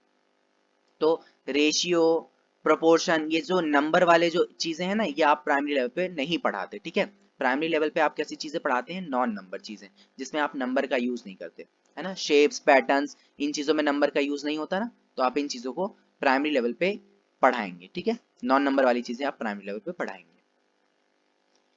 A: तो रेशियो, प्रोपोर्शन, ये जो नंबर वाले जो चीजें हैं ना, ये आप प्राइमरी लेवल पे नहीं पढ़ाते, ठीक है। प्राइमरी लेवल पे आप कैसी चीजें पढ़ाते हैं, नॉन नंबर चीजें, जिसमें आप नंबर का यूज नहीं करते, है ना। शेप्स, पैटर्न्स, इन चीजों में नंबर का यूज नहीं होता ना, तो आप इन चीजों को प्राइमरी लेवल पे पढ़ाएंगे, ठीक है। नॉन नंबर वाली चीजें आप प्राइमरी लेवल पे पढ़ाएंगे।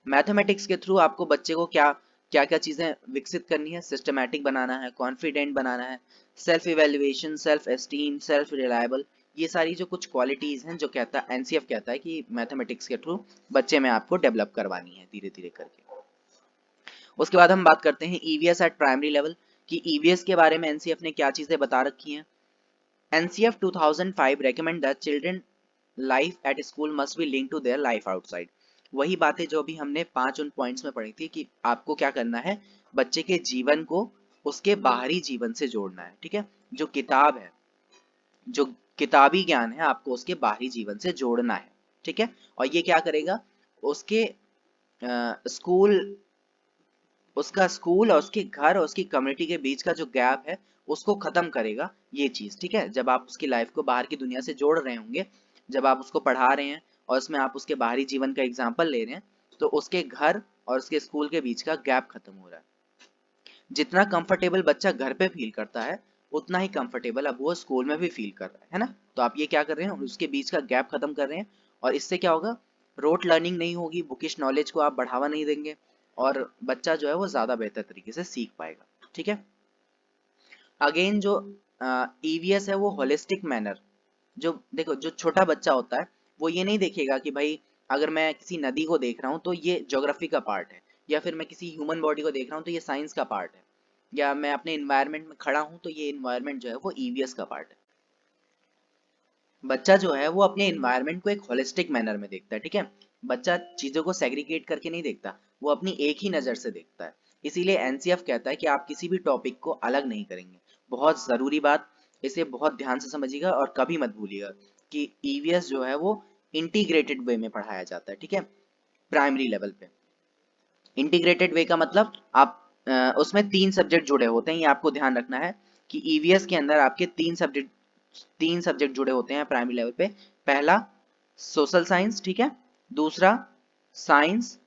A: मैथमेटिक्स के थ्रू आपको बच्चे को क्या क्या क्या चीजें विकसित करनी है, सिस्टमैटिक बनाना है, कॉन्फिडेंट बनाना है, self evaluation, self esteem, self reliable, ये सारी जो कुछ क्वालिटीज हैं जो कहता है एनसीएफ कहता है कि मैथमेटिक्स के थ्रू बच्चे में आपको डेवलप करवानी है धीरे धीरे करके। उसके बाद हम बात करते हैं ईवीएस एट प्राइमरी लेवल, कि ईवीएस के बारे में एनसीएफ ने क्या चीजें बता रखी हैं। NCF 2005 recommend that children life at school must be linked to their life outside। वही बातें जो भी हमने 5 उन पॉइंट्स में पढ़ी थी कि आपको क्या करना है, बच्चे के जीवन को उसके बाहरी जीवन से जोड़ना है, ठीक है। जो किताब है, जो किताबी ज्ञान है, आपको उसके बाहरी जीवन से जोड़ना है, ठीक है। और ये क्या करेगा, उसके स्कूल, उसका स्कूल और उसके घर और उसकी कम्युनिटी के बीच का जो गैप है उसको खत्म करेगा ये चीज, ठीक है। जब आप उसकी लाइफ को बाहर की दुनिया से जोड़ रहे होंगे, जब आप उसको पढ़ा रहे हैं और उसमें आप उसके बाहरी जीवन का एग्जाम्पल ले रहे हैं, तो उसके घर और उसके स्कूल के बीच का गैप खत्म हो रहा है। जितना कंफर्टेबल बच्चा घर पे फील करता है, उतना ही कंफर्टेबल अब वो स्कूल में भी फील कर रहा है ना। तो आप ये क्या कर रहे हैं, उसके बीच का गैप खत्म कर रहे हैं, और इससे क्या होगा, रोट लर्निंग नहीं होगी, बुकिश नॉलेज को आप बढ़ावा नहीं देंगे, और बच्चा जो है वो ज्यादा बेहतर तरीके से सीख पाएगा, ठीक है। अगेन जो ईवीएस है वो होलिस्टिक मैनर, जो देखो जो छोटा बच्चा होता है वो ये नहीं देखेगा कि भाई अगर मैं किसी नदी को देख रहा हूँ तो ये ज्योग्राफी का पार्ट है, या फिर मैं किसी ह्यूमन बॉडी को देख रहा हूँ तो ये साइंस का पार्ट है, या मैं अपने इन्वायरमेंट में खड़ा हूँ तो ये इन्वायरमेंट जो है वो ईवीएस का पार्ट है। बच्चा जो है वो अपने इन्वायरमेंट को एक होलिस्टिक मैनर में देखता है, ठीक है। बच्चा चीजों को सेग्रीगेट करके नहीं देखता, वो अपनी एक ही नजर से देखता है। इसीलिए एनसीएफ कहता है कि आप किसी भी टॉपिक को अलग नहीं करेंगे। बहुत जरूरी बात, इसे बहुत ध्यान से समझिएगा और कभी मत भूलिएगा कि ईवीएस जो है वो इंटीग्रेटेड वे में पढ़ाया जाता है, ठीक है, प्राइमरी लेवल पे। इंटीग्रेटेड वे का मतलब आप उसमें 3 सब्जेक्ट जुड़े होते हैं, ये आपको ध्यान रखना है। कि ईवीएस के अंदर आपके तीन सब्जेक्ट जुड़े होते हैं प्राइमरी लेवल पे। पहला सोशल साइंस, ठीक है, दूसरा साइंस,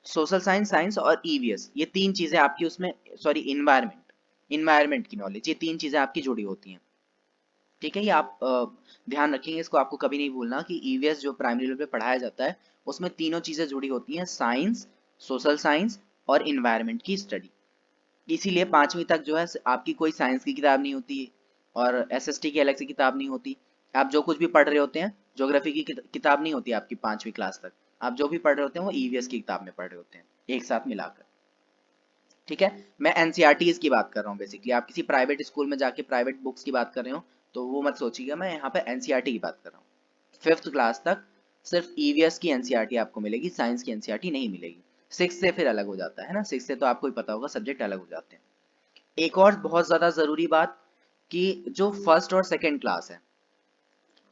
A: सोशल साइंस, साइंस और ईवीएस, ये तीन चीजें आपकी उसमें, सॉरी इन्वायरमेंट की नॉलेज, ये तीन चीजें आपकी जुड़ी होती हैं। ठीक है, ये आप ध्यान रखेंगे इसको, आपको कभी नहीं भूलना कि ईवीएस जो प्राइमरी लेवल पे पढ़ाया जाता है उसमें तीनों चीजें जुड़ी होती हैं, साइंस, सोशल साइंस और इन्वायरमेंट की स्टडी। इसीलिए पांचवी तक जो है आपकी कोई साइंस की किताब नहीं होती और एसएसटी की अलग से किताब नहीं होती। आप जो कुछ भी पढ़ रहे होते हैं, ज्योग्राफी की किताब नहीं होती आपकी पांचवी क्लास तक। आप जो भी पढ़ रहे होते हैं वो ईवीएस की किताब में पढ़ रहे होते हैं एक साथ मिलाकर। ठीक है, मैं एनसीईआरटीज की बात कर रहा हूँ बेसिकली। आप किसी प्राइवेट स्कूल में जाके प्राइवेट बुक्स की बात कर रहे हो तो वो मत सोचिएगा, मैं यहाँ पे एनसीईआरटी की बात कर रहा हूँ। फिफ्थ क्लास तक सिर्फ ईवीएस की एनसीईआरटी आपको मिलेगी, साइंस की एनसीईआरटी नहीं मिलेगी। सिक्स से फिर अलग हो जाता है ना, सिक्स से तो आपको ही पता होगा सब्जेक्ट अलग हो जाते हैं। एक और बहुत ज्यादा जरूरी बात कि जो फर्स्ट और सेकंड क्लास है,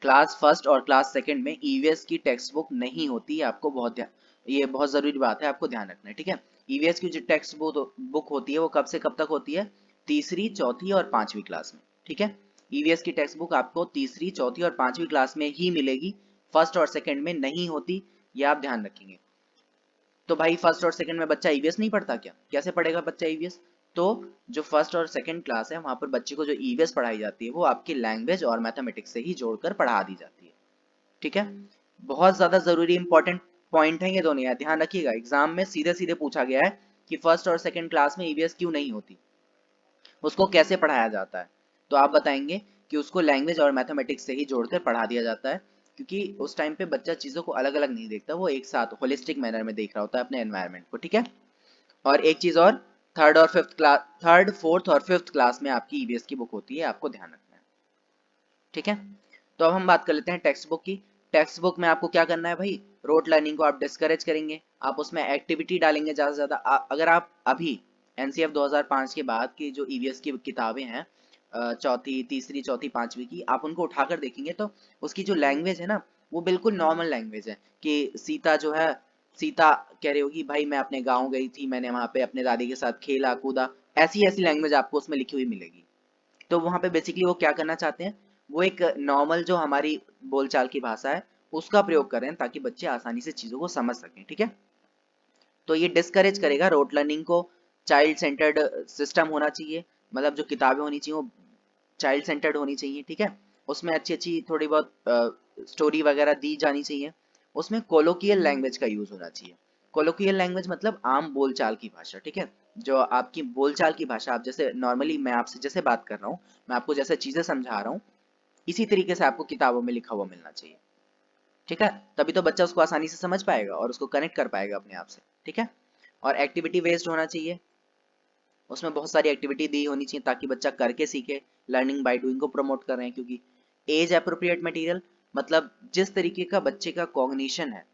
A: क्लास फर्स्ट और क्लास सेकंड में ईवीएस की टेक्स्ट बुक नहीं होती है। आपको बहुत ध्यान, ये बहुत जरूरी बात है, आपको ध्यान रखना है। ठीक है, ईवीएस की जो टेक्स्ट बुक होती है वो कब से कब तक होती है? तीसरी, चौथी और पांचवी क्लास में। ठीक है, ईवीएस की टेक्स्ट बुक आपको तीसरी, चौथी और पांचवी क्लास में ही मिलेगी, फर्स्ट और सेकंड में नहीं होती, ये आप ध्यान रखेंगे। तो भाई फर्स्ट और सेकंड में बच्चा ईवीएस नहीं पढ़ता क्या? कैसे पढ़ेगा बच्चा ईवीएस? तो जो फर्स्ट और सेकंड क्लास है वहां पर बच्चे को जो ईवीएस पढ़ाई जाती है वो आपकी लैंग्वेज और मैथमेटिक्स से ही जोड़कर पढ़ा दी जाती है। ठीक है, बहुत ज्यादा जरूरी इंपॉर्टेंट पॉइंट है ये दोनों, यार ध्यान रखिएगा। एग्जाम में सीधे सीधे पूछा गया है कि फर्स्ट और सेकंड क्लास में ईवीएस क्यों नहीं होती, उसको कैसे पढ़ाया जाता है? तो आप बताएंगे कि उसको लैंग्वेज और मैथमेटिक्स से ही जोड़कर पढ़ा दिया जाता है, क्योंकि उस टाइम पे बच्चा चीजों को अलग अलग नहीं देखता, वो एक साथ होलिस्टिक मैनर में देख रहा होता है अपने एनवायरनमेंट को। ठीक है, और एक चीज और, थर्ड, फोर्थ और फिफ्थ क्लास में आपकी ईवीएस की बुक होती है, आपको ध्यान रखना है। ठीक है, तो अब हम बात कर लेते हैं टेक्स्ट बुक की। टेक्स्ट बुक में आपको क्या करना है भाई? रोट लर्निंग को आप डिस्करेज करेंगे, आप उसमें एक्टिविटी डालेंगे ज्यादा से ज्यादा। अगर आप अभी एनसीएफ 2005 के बाद की जो ईवीएस की किताबें हैं, चौथी, तीसरी, चौथी, पांचवी की, आप उनको उठाकर देखेंगे तो उसकी जो लैंग्वेज है ना वो बिल्कुल नॉर्मल लैंग्वेज है। कि सीता जो है, सीता कह रही होगी भाई मैं अपने गाँव गई थी, मैंने वहां पे अपने दादी के साथ खेला कूदा, ऐसी ऐसी लैंग्वेज आपको उसमें लिखी हुई मिलेगी। तो वहां पे बेसिकली वो क्या करना चाहते हैं, वो एक नॉर्मल जो हमारी बोलचाल की भाषा है उसका प्रयोग कर रहे हैं ताकि बच्चे आसानी से चीजों को समझ सकें। ठीक है, तो ये डिस्करेज करेगा रोट लर्निंग को। चाइल्ड सेंटर्ड सिस्टम होना चाहिए, मतलब जो किताबें होनी चाहिए वो चाइल्ड सेंटर्ड होनी चाहिए। ठीक है, उसमें अच्छी अच्छी थोड़ी बहुत स्टोरी वगैरह दी जानी चाहिए। उसमें कोलोकियल लैंग्वेज का यूज होना चाहिए। कोलोकियल लैंग्वेज मतलब आम बोलचाल की भाषा। ठीक है, जो आपकी बोलचाल की भाषा, आप जैसे नॉर्मली मैं आपसे जैसे बात कर रहा हूँ, मैं आपको जैसे चीजें समझा रहा हूँ, इसी तरीके से आपको किताबों में लिखा हुआ मिलना चाहिए। ठीक है, तभी तो बच्चा उसको आसानी से समझ पाएगा और उसको कनेक्ट कर पाएगा अपने आप से। ठीक है, और एक्टिविटी बेस्ड होना चाहिए, उसमें बहुत सारी एक्टिविटी दी होनी चाहिए ताकि बच्चा करके सीखे। लर्निंग बाय डूइंग को प्रमोट कर रहे हैं, क्योंकि एज अप्रोप्रिएट मटेरियल मतलब जिस तरीके का बच्चे का कॉग्निशन है,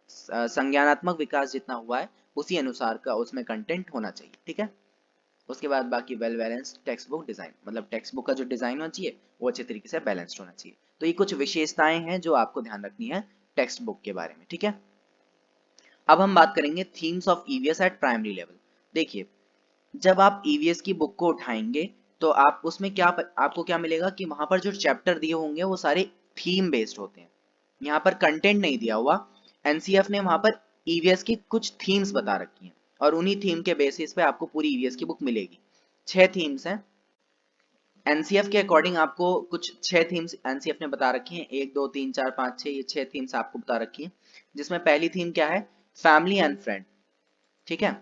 A: संज्ञानात्मक विकास जितना हुआ है उसी अनुसार का उसमें कंटेंट होना चाहिए। ठीक है, उसके बाद बाकी well balanced text book design, मतलब टेक्स्ट बुक का जो डिजाइन होना चाहिए वो अच्छे तरीके से बैलेंस्ड होना चाहिए। तो ये कुछ विशेषताएं हैं जो आपको ध्यान रखनी है टेक्स्ट बुक के बारे में। ठीक है, अब हम बात करेंगे themes of EVS eight primary level. देखिए, जब आप ईवीएस की बुक को उठाएंगे तो आप उसमें क्या, आपको क्या मिलेगा कि वहां पर जो चैप्टर दिए होंगे वो सारे थीम बेस्ड होते हैं। यहाँ पर कंटेंट नहीं दिया हुआ, एनसीएफ ने वहां पर ईवीएस की कुछ थीम्स बता रखी हैं और उन्हीं थीम के बेसिस पे आपको पूरी ईवीएस की बुक मिलेगी। 6 थीम्स हैं एनसीएफ के अकॉर्डिंग, आपको कुछ 6 थीम्स एनसीएफ ने बता रखी हैं, 1 2 3 4 5 6, ये 6 थीम्स आपको बता रखी है। जिसमें पहली थीम क्या है? Family and friend. ठीक है,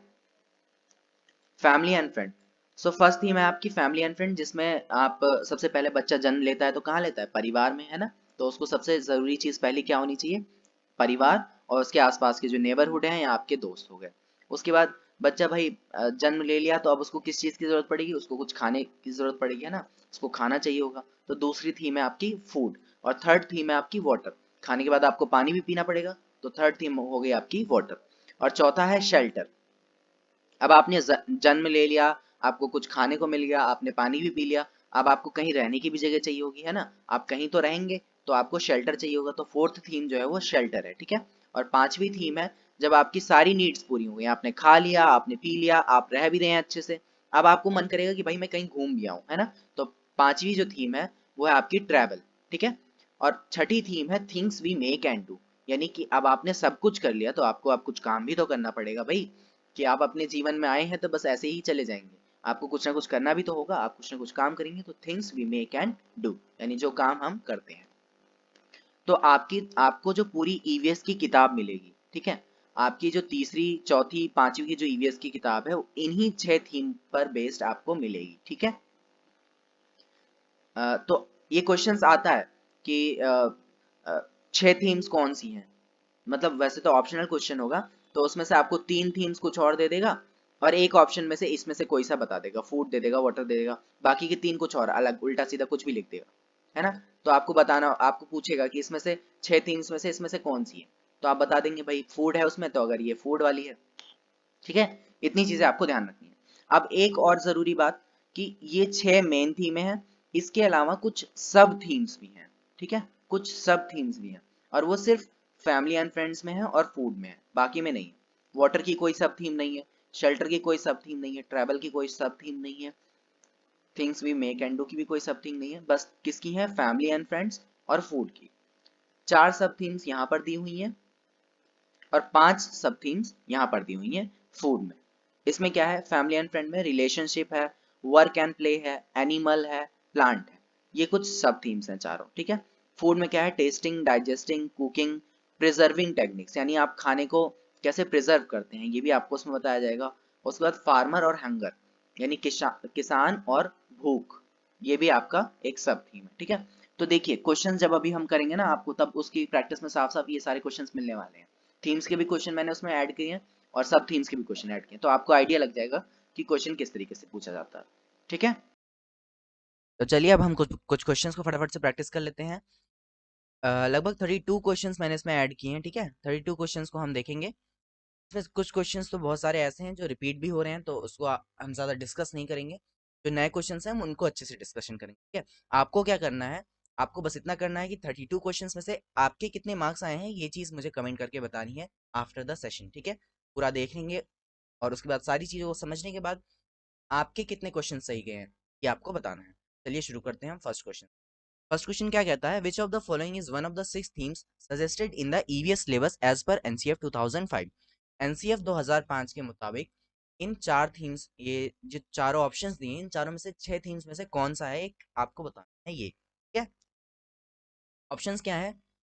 A: family and friend. So first theme है आपकी फैमिली एंड फ्रेंड, जिसमें आप सबसे पहले बच्चा जन्म लेता है तो कहाँ लेता है? परिवार में, है ना। तो उसको सबसे जरूरी चीज पहली क्या होनी चाहिए? परिवार, और उसके आसपास के जो नेबरहुड हैं या आपके दोस्त हो गए। उसके बाद बच्चा भाई जन्म ले लिया तो अब उसको किस चीज की जरूरत पड़ेगी? उसको कुछ खाने की जरूरत पड़ेगी, है ना। उसको खाना चाहिए होगा, तो दूसरी थीम है आपकी फूड। और थर्ड थीम है आपकी वाटर, खाने के बाद आपको पानी भी पीना पड़ेगा, तो थर्ड थीम हो गई आपकी वाटर। और चौथा है शेल्टर। अब आपने जन्म ले लिया, आपको कुछ खाने को मिल गया, आपने पानी भी पी लिया, अब आपको कहीं रहने की भी जगह चाहिए होगी, है ना। आप कहीं तो रहेंगे, तो आपको शेल्टर चाहिए होगा, तो फोर्थ थीम जो है वो शेल्टर है। ठीक है, और पांचवी थीम है जब आपकी सारी नीड्स पूरी हो गई, आपने खा लिया, आपने पी लिया, आप रह भी रहे हैं अच्छे से, अब आपको मन करेगा कि भाई मैं कहीं घूम भी आऊं, है ना। तो पांचवी जो थीम है वो है आपकी ट्रैवल, ठीक है। और छठी थीम है things we make and do, यानी कि अब आपने सब कुछ कर लिया तो आपको अब कुछ काम भी तो करना पड़ेगा भाई, कि आप अपने जीवन में आए हैं तो बस ऐसे ही चले जाएंगे, आपको कुछ ना कुछ करना भी तो होगा, आप कुछ ना कुछ काम करेंगे। तो things we make and do यानी जो काम हम करते हैं। तो आपको जो पूरी ईवीएस की किताब मिलेगी, ठीक है। आपकी जो तीसरी चौथी पांचवी की जो ईवीएस की किताब है वो इन्हीं 6 थीम पर बेस्ड आपको मिलेगी, ठीक है। तो ये क्वेश्चंस आता है कि 6 थीम्स कौन सी हैं, मतलब वैसे तो ऑप्शनल क्वेश्चन होगा, तो उसमें से आपको 3 थीम्स कुछ और दे देगा और एक ऑप्शन में से इसमें से कोई सा बता देगा, फूड दे देगा, वाटर दे देगा, बाकी के 3 कुछ और अलग उल्टा सीधा कुछ भी लिख देगा, है ना। तो आपको बताना, आपको पूछेगा कि इसमें से 6 थीम्स में से इसमें से कौन सी है, तो आप बता देंगे भाई फूड है उसमें, तो अगर ये फूड वाली है, ठीक है। इतनी चीजें आपको ध्यान रखनी है। अब एक और जरूरी बात कि ये 6 मेन थीमें हैं, इसके अलावा कुछ सब थीम्स भी हैं, ठीक है। कुछ सब थीम्स भी हैं और वो सिर्फ फैमिली एंड फ्रेंड्स में है और फूड में है, बाकी में नहीं। वाटर की कोई सब थीम नहीं है, शेल्टर की कोई सब थीम नहीं है, ट्रैवल की कोई सब थीम नहीं है, things we make and do की भी कोई सब थीम नहीं है, बस किसकी है, फैमिली एंड फ्रेंड्स और फूड की। 4 सब थीम्स यहाँ पर दी हुई हैं और 5 सब थीम्स यहाँ पर दी हुई हैं फूड में। इसमें क्या है, फैमिली एंड फ्रेंड में रिलेशनशिप है, वर्क एंड प्ले है, एनिमल है, प्लांट है, ये कुछ सब थीम्स हैं चारों, ठीक है। फूड में क्या है, testing, digesting, cooking, preserving techniques, यानी आप खाने को कैसे प्रिजर्व करते हैं ये भी आपको उसमें बताया जाएगा। उसके बाद फार्मर और हंगर, यानी किसान और भूख, ये भी आपका एक सब थीम है, ठीक है। तो देखिए क्वेश्चन जब अभी हम करेंगे ना आपको, तब उसकी प्रैक्टिस में साफ साफ ये सारे क्वेश्चंस मिलने वाले हैं। थीम्स के भी क्वेश्चन मैंने उसमें ऐड किए हैं और सब थीम्स के भी क्वेश्चन ऐड किए हैं, तो आपको आइडिया लग जाएगा कि क्वेश्चन किस तरीके से पूछा जाता है, ठीक है। तो चलिए अब हम कुछ कुछ क्वेश्चंस को फटाफट से प्रैक्टिस कर लेते हैं। लगभग 32 क्वेश्चंस मैंने इसमें ऐड किए हैं, ठीक है। 32 क्वेश्चंस को हम देखेंगे। इसमें कुछ क्वेश्चंस तो बहुत सारे ऐसे हैं जो रिपीट भी हो रहे हैं, तो उसको हम ज़्यादा डिस्कस नहीं करेंगे। जो नए क्वेश्चंस हैं हम उनको अच्छे से डिस्कशन करेंगे, ठीक है। आपको क्या करना है, आपको बस इतना करना है कि 32 क्वेश्चंस में से आपके कितने मार्क्स आए हैं ये चीज़ मुझे कमेंट करके बतानी है आफ्टर द सेशन, ठीक है। पूरा देखेंगे और उसके बाद सारी चीज़ों को समझने के बाद आपके कितने क्वेश्चन सही गए हैं ये आपको बताना है। चलिए शुरू करते हैं हम फर्स्ट क्वेश्चन। फर्स्ट क्वेश्चन क्या कहता है, which of the following is one of the six themes suggested in the EVS syllabus as per NCF 2005। NCF 2005 के मुताबिक इन चार थीम्स, ये जो चारों ऑप्शंस दिए इन चारों में से छह थीम्स में से कौन सा है एक आपको बताना है ये, ठीक है। ऑप्शंस क्या है,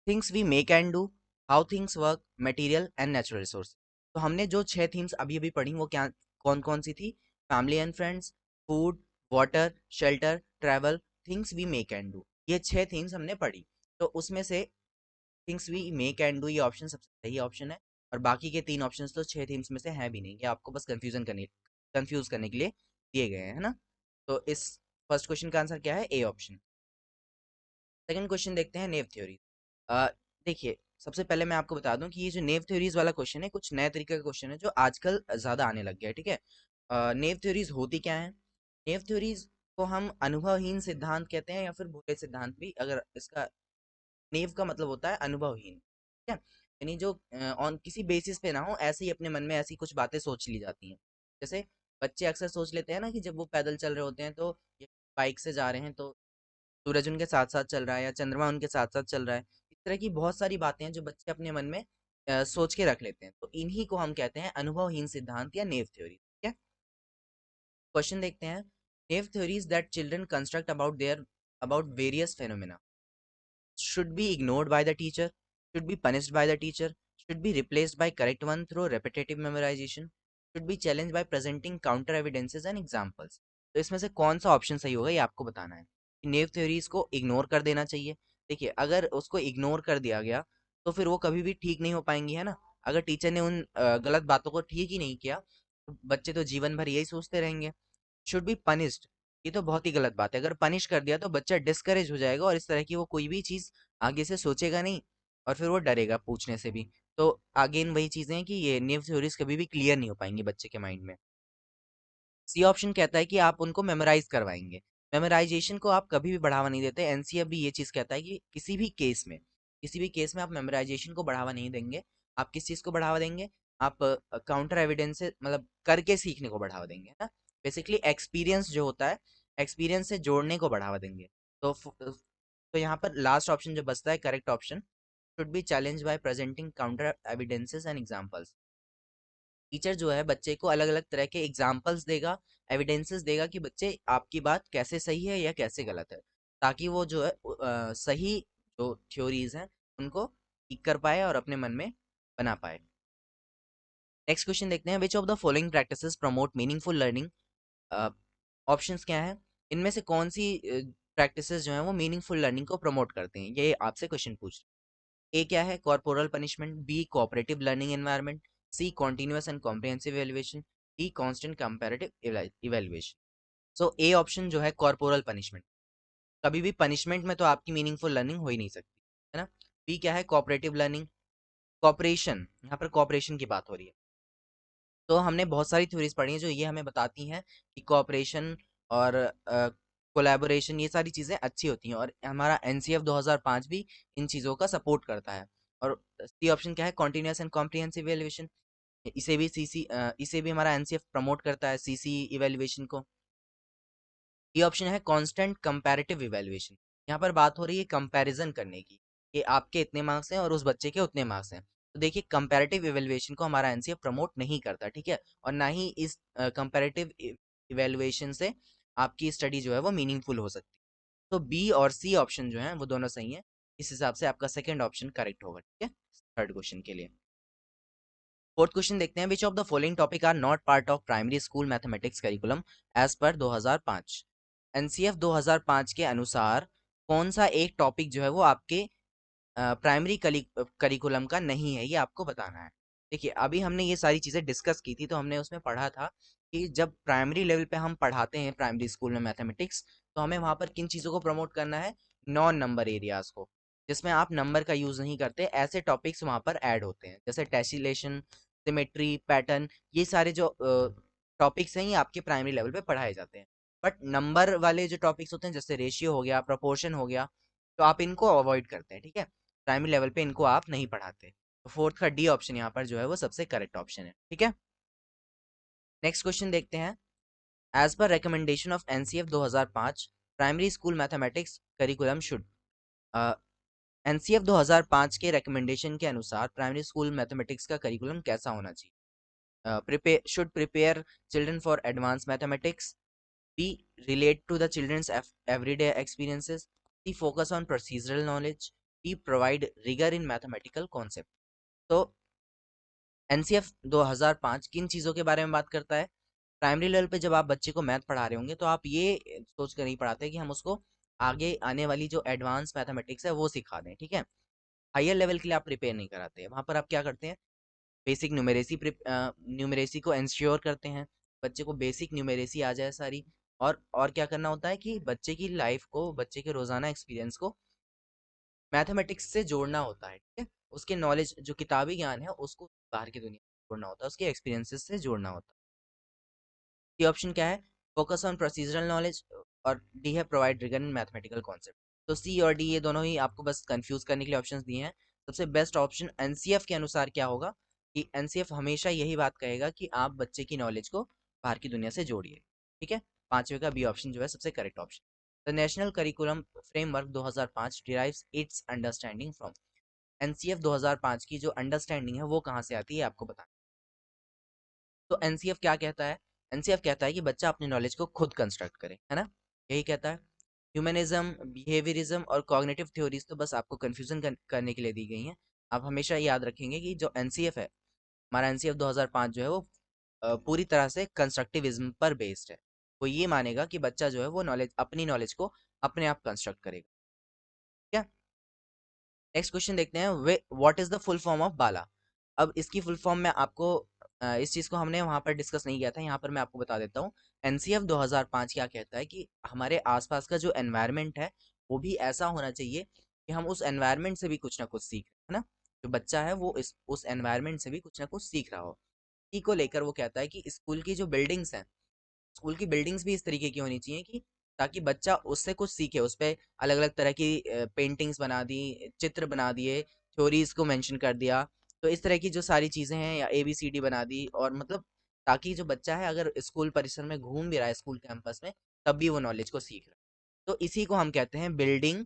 A: things we make and do, how things work, material and natural resource. तो हमने जो छह थीम्स अभी अभी पढ़ी वो क्या कौन कौन सी थी, family and friends, food, water, shelter, travel, things we make and do, ये छह थीम्स हमने पढ़ी। तो उसमें से things we make and do ये ऑप्शन सबसे सही ऑप्शन है और बाकी के तीन ऑप्शंस तो छह थीम्स में से हैं भी नहीं, ये आपको बस कंफ्यूज करने के लिए दिए गए हैं, है ना। तो इस फर्स्ट क्वेश्चन का आंसर क्या है, ए ऑप्शन। सेकंड क्वेश्चन देखते हैं, नेव थ्योरी। देखिए सबसे पहले मैं आपको बता दूं कि ये जो नेव थ्योरीज वाला क्वेश्चन है कुछ नए तरीके का क्वेश्चन है जो आजकल ज्यादा आने लग गया है, ठीक है। नेव थ्योरीज होती क्या है, नेव थ्योरीज को हम अनुभवहीन सिद्धांत कहते हैं या फिर भूले सिद्धांत भी, अगर इसका नेव का मतलब होता है अनुभवहीन, ठीक है। यानी जो ऑन किसी बेसिस पे ना हो, ऐसे ही अपने मन में ऐसी कुछ बातें सोच ली जाती हैं। जैसे बच्चे अक्सर सोच लेते हैं ना कि जब वो पैदल चल रहे होते हैं तो बाइक से जा रहे हैं तो सूरज उनके साथ साथ चल रहा है या चंद्रमा उनके साथ साथ चल रहा है। इस तरह की बहुत सारी बातें हैं जो बच्चे अपने मन में सोच के रख लेते हैं, तो इन्हीं को हम कहते हैं अनुभवहीन सिद्धांत या नेव थ्योरी, ठीक है। क्वेश्चन देखते हैं, naive theories that children construct about various phenomena should be ignored by the teacher, should be punished by the teacher, should be replaced by correct one through repetitive memorization, should be challenged by presenting counter evidences and examples। तो इसमें से कौन सा option सही होगा ये आपको बताना है। कि नेव थ्योरीज को इग्नोर कर देना चाहिए। देखिए अगर उसको इग्नोर कर दिया गया तो फिर वो कभी भी ठीक नहीं हो पाएंगी, है ना। अगर टीचर ने उन गलत बातों को ठीक ही नहीं किया तो बच्चे तो जीवन भर यही सोचते रहेंगे। शुड बी पनिश्ड, ये तो बहुत ही गलत बात है, अगर पनिश कर दिया तो बच्चा डिस्करेज हो जाएगा और इस तरह की वो कोई भी चीज आगे से सोचेगा नहीं और फिर वो डरेगा पूछने से भी। तो अगेन वही चीजें हैं कि ये नेव थ्योरीज कभी भी क्लियर नहीं हो पाएंगी बच्चे के माइंड में। सी ऑप्शन कहता है कि आप उनको मेमोराइज करवाएंगे, मेमोराइजेशन को आप कभी भी बढ़ावा नहीं देते। एनसीएफ भी ये चीज कहता है कि किसी भी केस में आप मेमोराइजेशन को बढ़ावा नहीं देंगे। आप किस चीज को बढ़ावा देंगे, आप काउंटर एविडेंस से मतलब करके सीखने को बढ़ावा देंगे, है ना। बेसिकली एक्सपीरियंस जो होता है, एक्सपीरियंस से जोड़ने को बढ़ावा देंगे। तो यहाँ पर लास्ट ऑप्शन जो बचता है correct option, should B challenge by presenting counter evidences and examples. Teacher जो है बच्चे को अलग अलग तरह के एग्जाम्पल्स देगा, एविडेंसेस देगा कि बच्चे आपकी बात कैसे सही है या कैसे गलत है, ताकि वो जो है सही जो थ्योरीज हैं उनको ठीक कर पाए और अपने मन में बना पाए। नेक्स्ट क्वेश्चन देखते हैं, which of the following practices promote meaningful learning. Options क्या है, इनमें से कौन सी प्रैक्टिसेस जो है वो मीनिंगफुल लर्निंग को प्रमोट करते हैं, ये आपसे क्वेश्चन पूछ। ए क्या है, corporal punishment, B cooperative learning environment, C continuous and comprehensive evaluation, D constant comparative evaluation. So A option जो है कॉर्पोरल पनिशमेंट, कभी भी पनिशमेंट में तो आपकी मीनिंगफुल लर्निंग हो ही नहीं सकती, है ना। बी क्या है, कोऑपरेटिव लर्निंग, कॉपरेशन, यहाँ पर कॉपरेशन की बात हो रही है। तो हमने बहुत सारी थ्योरीज पढ़ी हैं जो ये हमें बताती हैं कि कोऑपरेशन और कोलैबोरेशन ये सारी चीज़ें अच्छी होती हैं, और हमारा एनसीएफ 2005 भी इन चीज़ों का सपोर्ट करता है। और सी ऑप्शन क्या है, कॉन्टिन्यूअस एंड कॉम्प्रिहेंसिव इवैल्यूएशन, इसे भी हमारा एनसीएफ प्रमोट करता है, सीसी इवैल्यूएशन को। ये ऑप्शन है कांस्टेंट कंपैरेटिव इवैल्यूएशन, यहाँ पर बात हो रही है कंपैरिजन करने की, कि आपके इतने मार्क्स हैं और उस बच्चे के उतने मार्क्स हैं। तो देखिए कंपैरेटिव इवैल्यूएशन को हमारा एनसीएफ प्रमोट नहीं करता, ठीक है, और ना ही इस कंपैरेटिव इवैल्यूएशन से आपकी स्टडी जो है वो मीनिंगफुल हो सकती है। तो बी और सी ऑप्शन जो है वो दोनों सही है, इस हिसाब से आपका सेकेंड ऑप्शन करेक्ट होगा, ठीक है, थर्ड क्वेश्चन के लिए। फोर्थ क्वेश्चन देखते हैं, which of the following topic are not part of primary school mathematics curriculum as per 2005। NCF 2005 के अनुसार कौन सा एक टॉपिक जो है वो आपके प्राइमरी करिकुलम का नहीं है, ये आपको बताना है। देखिए अभी हमने ये सारी चीज़ें डिस्कस की थी, तो हमने उसमें पढ़ा था कि जब प्राइमरी लेवल पे हम पढ़ाते हैं प्राइमरी स्कूल में मैथमेटिक्स, तो हमें वहाँ पर किन चीज़ों को प्रमोट करना है, नॉन नंबर एरियाज को, जिसमें आप नंबर का यूज़ नहीं करते, ऐसे टॉपिक्स वहाँ पर ऐड होते हैं, जैसे टेसिलेशन, सिमेट्री, पैटर्न, ये सारे जो टॉपिक्स हैं ये आपके प्राइमरी लेवल पे पढ़ाए जाते हैं। बट नंबर वाले जो टॉपिक्स होते हैं जैसे रेशियो हो गया, प्रोपोर्शन हो गया, तो आप इनको अवॉइड करते हैं, ठीक है, प्राइमरी लेवल पे इनको आप नहीं पढ़ाते। तो फोर्थ का डी ऑप्शन यहाँ पर जो है वो सबसे करेक्ट ऑप्शन है, ठीक है। नेक्स्ट क्वेश्चन देखते हैं, as per recommendation of NCF 2005 primary school mathematics curriculum should. NCF 2005 के रिकमेंडेशन के अनुसार प्राइमरी स्कूल मैथमेटिक्स का करिकुलम कैसा होना चाहिए। Prepare should prepare children for advance mathematics, B relate to the children's everyday experiences, C focus on procedural knowledge, D provide rigor in mathematical concept। तो NCF 2005 किन चीज़ों के बारे में बात करता है, प्राइमरी लेवल पे जब आप बच्चे को मैथ पढ़ा रहे होंगे तो आप ये सोच कर नहीं पढ़ाते कि हम उसको आगे आने वाली जो एडवांस मैथमेटिक्स है वो सिखा दें, ठीक है, हायर लेवल के लिए आप प्रिपेयर नहीं कराते, वहाँ पर आप क्या करते हैं, बेसिक न्यूमेरेसी न्यूमेरेसी को इंश्योर करते हैं, बच्चे को बेसिक न्यूमेरेसी आ जाए सारी, और क्या करना होता है कि बच्चे की लाइफ को, बच्चे के रोजाना एक्सपीरियंस को मैथमेटिक्स से जोड़ना होता है, ठीक है, उसके नॉलेज जो किताबी ज्ञान है उसको बाहर की दुनिया से जोड़ना होता है, उसके एक्सपीरियंसेस से जोड़ना होता है। ये ऑप्शन क्या है, फोकस ऑन प्रोसीजरल नॉलेज, और डी है प्रोवाइड रिगन इन मैथमेटिकल कॉन्सेप्ट। तो सी और डी ये दोनों ही आपको बस कंफ्यूज करने के लिए ऑप्शंस दिए हैं। सबसे बेस्ट ऑप्शन एनसीएफ के अनुसार क्या होगा, कि एनसीएफ हमेशा यही बात कहेगा कि आप बच्चे की नॉलेज को बाहर की दुनिया से जोड़िए, ठीक है, पांचवे का बी ऑप्शन जो है सबसे correct option. The national curriculum framework 2005 derives it's understanding from. NCF 2005 की जो अंडरस्टैंडिंग है वो कहाँ से आती है आपको बताना। तो एनसीएफ क्या कहता है, एनसीएफ कहता है कि बच्चा अपनी नॉलेज को खुद कंस्ट्रक्ट करे, है ना, यही कहता है। ह्यूमनिज्म, बिहेवियरिज्म और कॉग्निटिव थ्योरीज तो बस आपको कंफ्यूजन करने के लिए दी गई हैं। आप हमेशा याद रखेंगे कि जो एनसीएफ है, हमारा एनसीएफ 2005 जो है वो पूरी तरह से कंस्ट्रक्टिविज्म पर बेस्ड है। वो ये मानेगा कि बच्चा जो है वो नॉलेज, अपनी नॉलेज को अपने आप कंस्ट्रक्ट करेगा, क्या। नेक्स्ट क्वेश्चन देखते हैं, way what is the full form of BALA. अब इसकी फुल फॉर्म में आपको इस चीज को हमने वहां पर डिस्कस नहीं किया था, यहाँ पर मैं आपको बता देता हूँ। एनसीएफ 2005 क्या कहता है कि हमारे आसपास का जो एनवायरनमेंट है वो भी ऐसा होना चाहिए कि हम उस एनवायरनमेंट से भी कुछ ना कुछ सीख, है ना, जो बच्चा है वो इस उस एनवायरनमेंट से भी कुछ ना कुछ सीख रहा हो। इसी को लेकर वो कहता है कि स्कूल की जो बिल्डिंग्स हैं, स्कूल की बिल्डिंग्स भी इस तरीके की होनी चाहिए कि ताकि बच्चा उससे कुछ सीखे, उस पे अलग अलग तरह की पेंटिंग्स बना दी, चित्र बना दिए, थ्योरीज को मेंशन कर दिया, तो इस तरह की जो सारी चीजें हैं, या एबीसीडी बना दी, और मतलब ताकि जो बच्चा है अगर स्कूल परिसर में घूम भी रहा है स्कूल कैंपस में, तब भी वो नॉलेज को सीख रहा है। तो इसी को हम कहते हैं बिल्डिंग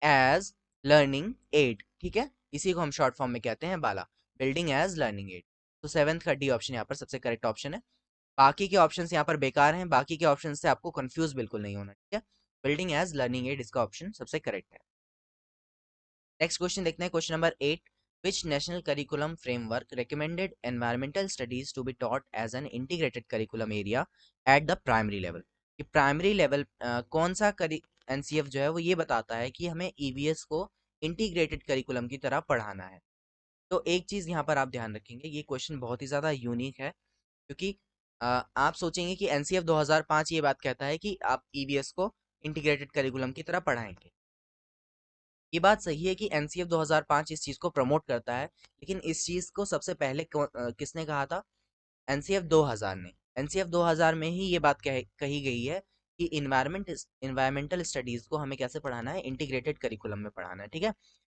A: एज लर्निंग एड, ठीक है, इसी को हम शॉर्ट फॉर्म में कहते हैं बाला, बिल्डिंग एज लर्निंग एड। तो सेवंथ का डी ऑप्शन यहाँ पर सबसे करेक्ट ऑप्शन है। बाकी के ऑप्शन यहाँ पर बेकार हैं, बाकी के ऑप्शन से आपको कंफ्यूज बिल्कुल नहीं होना, ठीक है। बिल्डिंग एज लर्निंग एड इसका ऑप्शन सबसे करेक्ट है। नेक्स्ट क्वेश्चन देखते हैं, question number 8, which national curriculum framework recommended environmental studies to be taught as an integrated curriculum area at the primary level? कि प्राइमरी लेवल कौन सा NCF जो है वो ये बताता है कि हमें ईवीएस को इंटीग्रेटेड करिकुलम की तरह पढ़ाना है। तो एक चीज यहाँ पर आप ध्यान रखेंगे, ये क्वेश्चन बहुत ही ज्यादा यूनिक है, क्योंकि आप सोचेंगे कि एनसीएफ 2005 ये बात कहता है कि आप ईवीएस को इंटीग्रेटेड करिकुलम की तरह पढ़ाएंगे। ये बात सही है कि एनसीएफ 2005 इस चीज को प्रमोट करता है, लेकिन इस चीज को सबसे पहले किसने कहा था? एनसीएफ 2000 ने। एनसीएफ 2000 में ही ये बात कही गई है कि इन्वायरमेंटल स्टडीज को हमें कैसे पढ़ाना है, इंटीग्रेटेड करिकुलम में पढ़ाना है, ठीक है।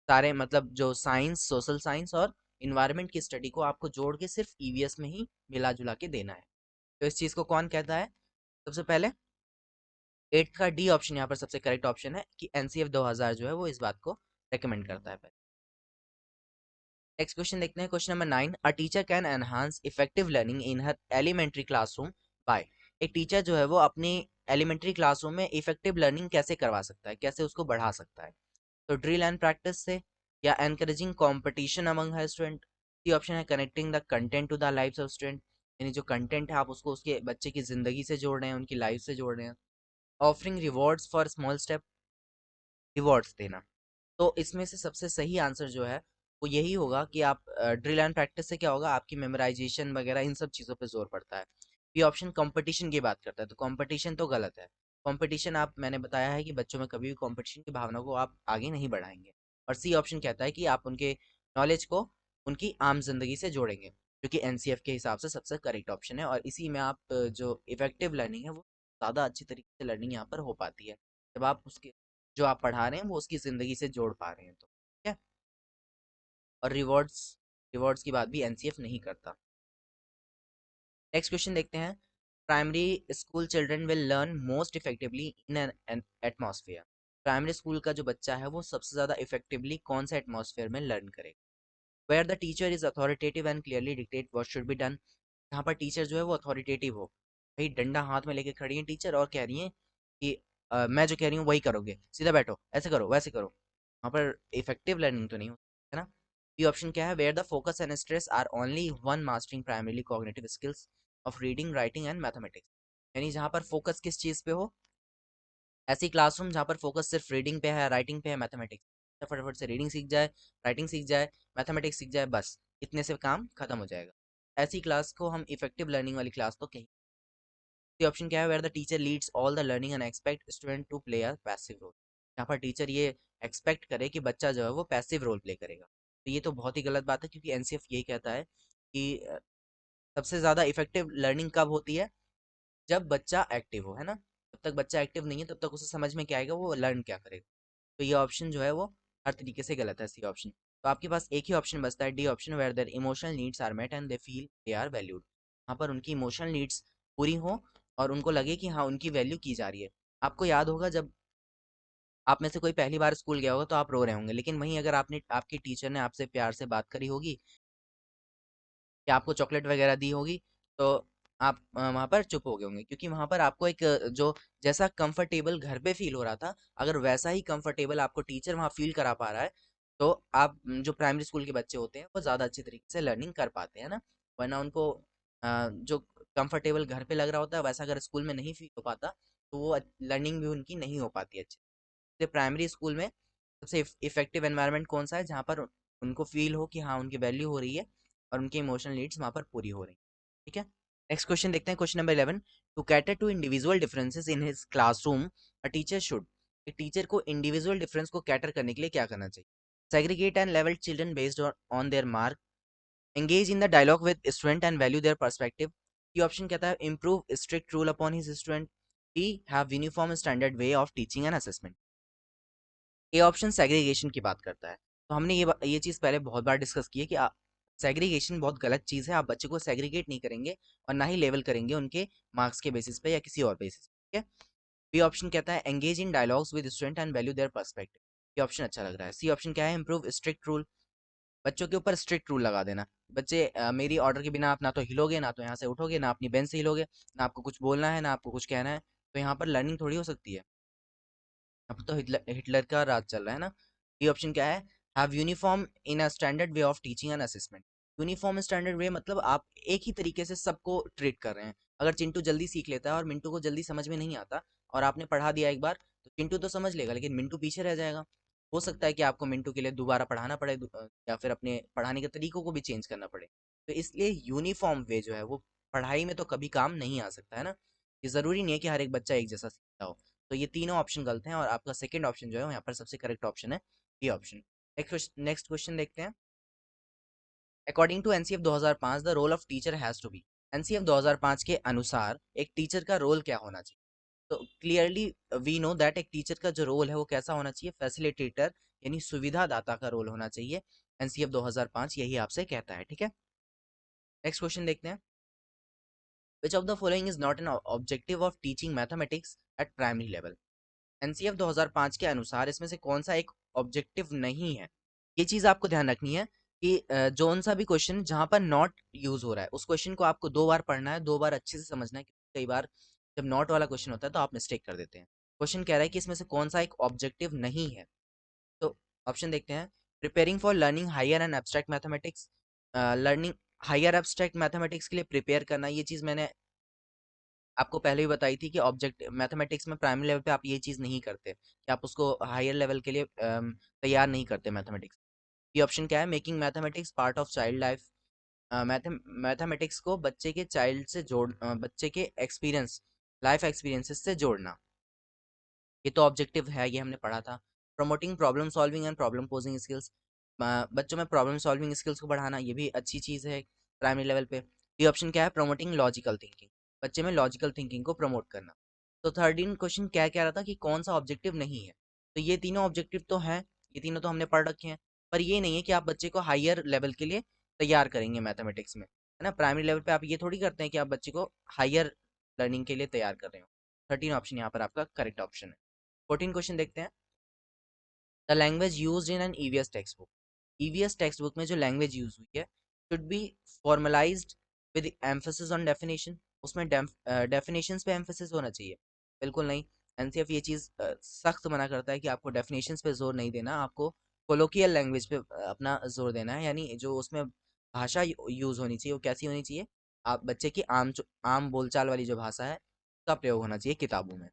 A: सारे मतलब जो साइंस, सोशल साइंस और इन्वायरमेंट की स्टडी को आपको जोड़ के सिर्फ ईवीएस में ही मिला जुला के देना है। तो इस चीज को कौन कहता है? सबसे पहले 8 का डी ऑप्शन यहाँ पर सबसे करेक्ट ऑप्शन है कि एनसीएफ 2000 जो है वो इस बात को रेकमेंड करता है। नेक्स्ट क्वेश्चन देखते हैं, question number 9, a teacher can enhance effective learning in her elementary classroom by. एक टीचर जो है वो अपनी एलिमेंट्री क्लासरूम में इफेक्टिव लर्निंग कैसे करवा सकता है, कैसे उसको बढ़ा सकता है? तो ड्रिल एंड प्रैक्टिस से, या encouraging competition among her student. C option है connecting the content to the lives of student, यानी जो कंटेंट है आप उसको उसके बच्चे की जिंदगी से जोड़ रहे हैं, उनकी लाइफ से जोड़ रहे हैं। Offering rewards for small step, rewards देना। तो इसमें से सबसे सही आंसर जो है वो यही होगा कि आप ड्रिल एंड प्रैक्टिस से क्या होगा, आपकी मेमोराइजेशन वगैरह इन सब चीज़ों पे जोर पड़ता है। ये ऑप्शन कंपटीशन की बात करता है, तो कंपटीशन तो गलत है। कंपटीशन, आप मैंने बताया है कि बच्चों में कभी भी कंपटीशन की भावना को आप आगे नहीं बढ़ाएंगे। और सी ऑप्शन कहता है कि आप उनके नॉलेज को उनकी आम जिंदगी से जोड़ेंगे, जो कि एनसीएफ के हिसाब से सबसे करेक्ट ऑप्शन है। और इसी में आप जो इफेक्टिव लर्निंग है वो ज़्यादा अच्छी तरीके से लर्निंग यहाँ पर हो पाती है, जब आप उसके जो आप पढ़ा रहे हैं वो उसकी ज़िंदगी से जोड़ पा रहे हैं, तो ठीक है। और रिवॉर्ड्स, रिवॉर्ड्स की बात भी एनसीएफ नहीं करता। नेक्स्ट क्वेश्चन देखते हैं, primary school children will learn most effectively in an atmosphere. Primary school का जो बच्चा है वो सबसे ज़्यादा इफेक्टिवली कौन सा एटमॉस्फेयर में लर्न करेगा? Where the teacher is authoritative and clearly dictate what should be done. जहाँ पर टीचर जो है वो अथॉरिटेटिव हो, भाई डंडा हाथ में लेके खड़ी है टीचर और कह रही है कि मैं जो कह रही हूँ वही करोगे, सीधा बैठो, ऐसे करो वैसे करो, वहाँ पर इफेक्टिव लर्निंग तो नहीं होती है ना। ये ऑप्शन क्या है? Where the focus and stress are only one mastering primary cognitive skills of reading, writing and mathematics. यानी जहाँ पर फोकस किस चीज़ पे हो, ऐसी क्लासरूम जहाँ पर फोकस सिर्फ रीडिंग पे है, राइटिंग पे है, मैथमेटिक्स, फटाफट से रीडिंग सीख जाए, राइटिंग सीख जाए, मैथमेटिक्स सीख जाए, बस इतने से काम खत्म हो जाएगा। ऐसी क्लास को हम इफेक्टिव लर्निंग वाली क्लास तो कहीं। तो ऑप्शन क्या है? Where the teacher leads all the learning and expect student to play a passive role. यहाँ पर टीचर ये एक्सपेक्ट करे कि बच्चा जो है वो पैसिव रोल प्ले करेगा, तो ये तो बहुत ही गलत बात है, क्योंकि एनसीएफ यही कहता है कि सबसे ज़्यादा इफेक्टिव लर्निंग कब होती है? जब बच्चा एक्टिव हो, है ना। जब तक बच्चा एक्टिव नहीं है तब तक उसे समझ में क्या आएगा, वो लर्न क्या करेगा। तो ये ऑप्शन जो है वो हर तरीके से गलत है, सी ऑप्शन। तो आपके पास एक ही ऑप्शन बचता है, D option, where their emotional needs are met and they feel they are valued. वहाँ पर उनकी इमोशनल नीड्स पूरी हो और उनको लगे कि हाँ उनकी वैल्यू की जा रही है। आपको याद होगा जब आप में से कोई पहली बार स्कूल गया होगा तो आप रो रहे होंगे, लेकिन वहीं अगर आपने आपकी टीचर ने आपसे प्यार से बात करी होगी कि आपको चॉकलेट वगैरह दी होगी, तो आप वहाँ पर चुप हो गए होंगे, क्योंकि वहाँ पर आपको एक जो जैसा कंफर्टेबल घर पे फील हो रहा था, अगर वैसा ही कंफर्टेबल आपको टीचर वहाँ फील करा पा रहा है, तो आप जो प्राइमरी स्कूल के बच्चे होते हैं वो ज़्यादा अच्छी तरीके से लर्निंग कर पाते हैं ना। वरना उनको जो कंफर्टेबल घर पे लग रहा होता है वैसा अगर स्कूल में नहीं फील हो पाता, तो वो लर्निंग भी उनकी नहीं हो पाती अच्छे से। प्राइमरी स्कूल में सबसे इफेक्टिव एनवायरनमेंट कौन सा है? जहाँ पर उनको फील हो कि हाँ उनकी वैल्यू हो रही है और उनकी इमोशनल नीड्स वहाँ पर पूरी हो रही हैं, ठीक है। नेक्स्ट क्वेश्चन देखते हैं, question number 11, to cater to individual differences in his classroom a teacher should. एक टीचर को इंडिविजुअल डिफरेंस को कैटर करने के लिए क्या करना चाहिए? Segregate and level children based on their mark, engage in the dialogue with student and value their perspective. ये ऑप्शन कहता है improve strict rule upon his student, D have uniform standard way of teaching and assessment. ये option segregation की बात करता है। तो हमने ये चीज़ पहले बहुत बार डिस्कस की है कि सेग्रीगेशन बहुत गलत चीज है। आप बच्चे को सेग्रीगेट नहीं करेंगे और ना ही लेवल करेंगे उनके मार्क्स के बेसिस पे या किसी और बेसिस पे, ठीक है। बी ऑप्शन कहता है engage in dialogues with student and value their perspective. ये ऑप्शन अच्छा लग रहा है। सी ऑप्शन क्या है, इंप्रूव स्ट्रिक्ट रूल। बच्चों के ऊपर स्ट्रिक्ट रूल लगा देना। बच्चे मेरी ऑर्डर के बिना आप ना तो हिलोगे, ना तो यहाँ से उठोगे, ना अपनी बेंच से हिलोगे, ना आपको कुछ बोलना है, ना आपको कुछ कहना है, तो यहाँ पर लर्निंग थोड़ी हो सकती है। अब तो हिटलर हिटलर का राज चल रहा है ना। ये ऑप्शन क्या है, have uniform in a standard way of teaching and assessment. Uniform standard वे मतलब आप एक ही तरीके से सबको ट्रीट कर रहे हैं। अगर चिंटू जल्दी सीख लेता है और मिंटू को जल्दी समझ में नहीं आता और आपने पढ़ा दिया एक बार, तो चिंटू तो समझ लेगा लेकिन मिंटू पीछे रह जाएगा। हो सकता है कि आपको मिंटू के लिए दोबारा पढ़ाना पड़े, या फिर अपने पढ़ाने के तरीकों को भी चेंज करना पड़े। तो इसलिए यूनिफॉर्म वे जो है वो पढ़ाई में तो कभी काम नहीं आ सकता है ना। ये जरूरी नहीं है कि हर एक बच्चा एक जैसा सीखता हो। तो ये तीनों ऑप्शन गलत हैं और आपका सेकंड ऑप्शन जो है यहाँ पर सबसे करेक्ट ऑप्शन है, बी ऑप्शन। नेक्स्ट क्वेश्चन देखते हैं। According to NCF 2005 the role of teacher has to be. NCF 2005 के अनुसार एक टीचर का रोल क्या होना चाहिए? तो क्लियरली वी नो दैट एक टीचर का जो रोल है वो कैसा होना चाहिए, फैसिलिटेटर यानी सुविधा दाता का रोल होना चाहिए। एनसीएफ 2005 यही आपसे कहता है, ठीक है। नेक्स्ट क्वेश्चन देखते हैं। Which of the following is not an objective of teaching mathematics eight primary level. NCF 2005 के अनुसार इसमें से कौन सा एक ऑब्जेक्टिव नहीं है? ये चीज आपको ध्यान रखनी है कि जोन सा भी क्वेश्चन जहां पर नॉट यूज हो रहा है उस क्वेश्चन को आपको दो बार पढ़ना है, दो बार अच्छे से समझना है, क्योंकि कई बार जब नॉट वाला क्वेश्चन होता है तो आप मिस्टेक कर देते हैं। क्वेश्चन कह रहा है कि इसमें से कौन सा एक ऑब्जेक्टिव नहीं है। तो ऑप्शन देखते हैं। Preparing for learning higher and abstract mathematics. Learning higher abstract mathematics के लिए प्रिपेयर करना, ये चीज मैंने आपको पहले भी बताई थी कि ऑब्जेक्ट मैथमेटिक्स में प्राइमरी लेवल पे आप ये चीज़ नहीं करते कि आप उसको हायर लेवल के लिए तैयार नहीं करते मैथमेटिक्स। ये ऑप्शन क्या है, making mathematics part of child life. Mathematics को बच्चे के चाइल्ड से बच्चे के एक्सपीरियंस, लाइफ एक्सपीरियंसेस से जोड़ना, ये तो ऑब्जेक्टिव है, ये हमने पढ़ा था। Promoting problem solving and problem posing skills, बच्चों में प्रॉब्लम सॉल्विंग स्किल्स को बढ़ाना, ये भी अच्छी चीज़ है प्राइमरी लेवल पे। ये ऑप्शन क्या है, प्रमोटिंग लॉजिकल थिंकिंग, बच्चे में लॉजिकल थिंकिंग को प्रमोट करना। तो थर्टीन क्वेश्चन क्या कह रहा था कि कौन सा ऑब्जेक्टिव नहीं है? तो ये तीनों ऑब्जेक्टिव तो हैं, ये तीनों तो हमने पढ़ रखे हैं, पर ये नहीं है कि आप बच्चे को हायर लेवल के लिए तैयार करेंगे मैथमेटिक्स में, है ना। प्राइमरी लेवल पे आप ये थोड़ी करते हैं कि आप बच्चे को हायर लर्निंग के लिए तैयार कर रहे हो। 13 ऑप्शन यहाँ पर आपका करेक्ट ऑप्शन है। 14 क्वेश्चन देखते हैं। The language used in an EVS text book. EVS text book में जो लैंग्वेज यूज हुई है should B formalised with emphasis on definition. उसमें डेफिनेशंस पे एम्फेसिस होना चाहिए, बिल्कुल नहीं। एनसीएफ ये चीज़ सख्त मना करता है कि आपको डेफिनेशंस पे जोर नहीं देना, आपको कोलोकियल लैंग्वेज पे अपना जोर देना है, यानी जो उसमें भाषा यूज होनी चाहिए वो कैसी होनी चाहिए, आप बच्चे की आम बोलचाल वाली जो भाषा है उसका प्रयोग होना चाहिए किताबों में।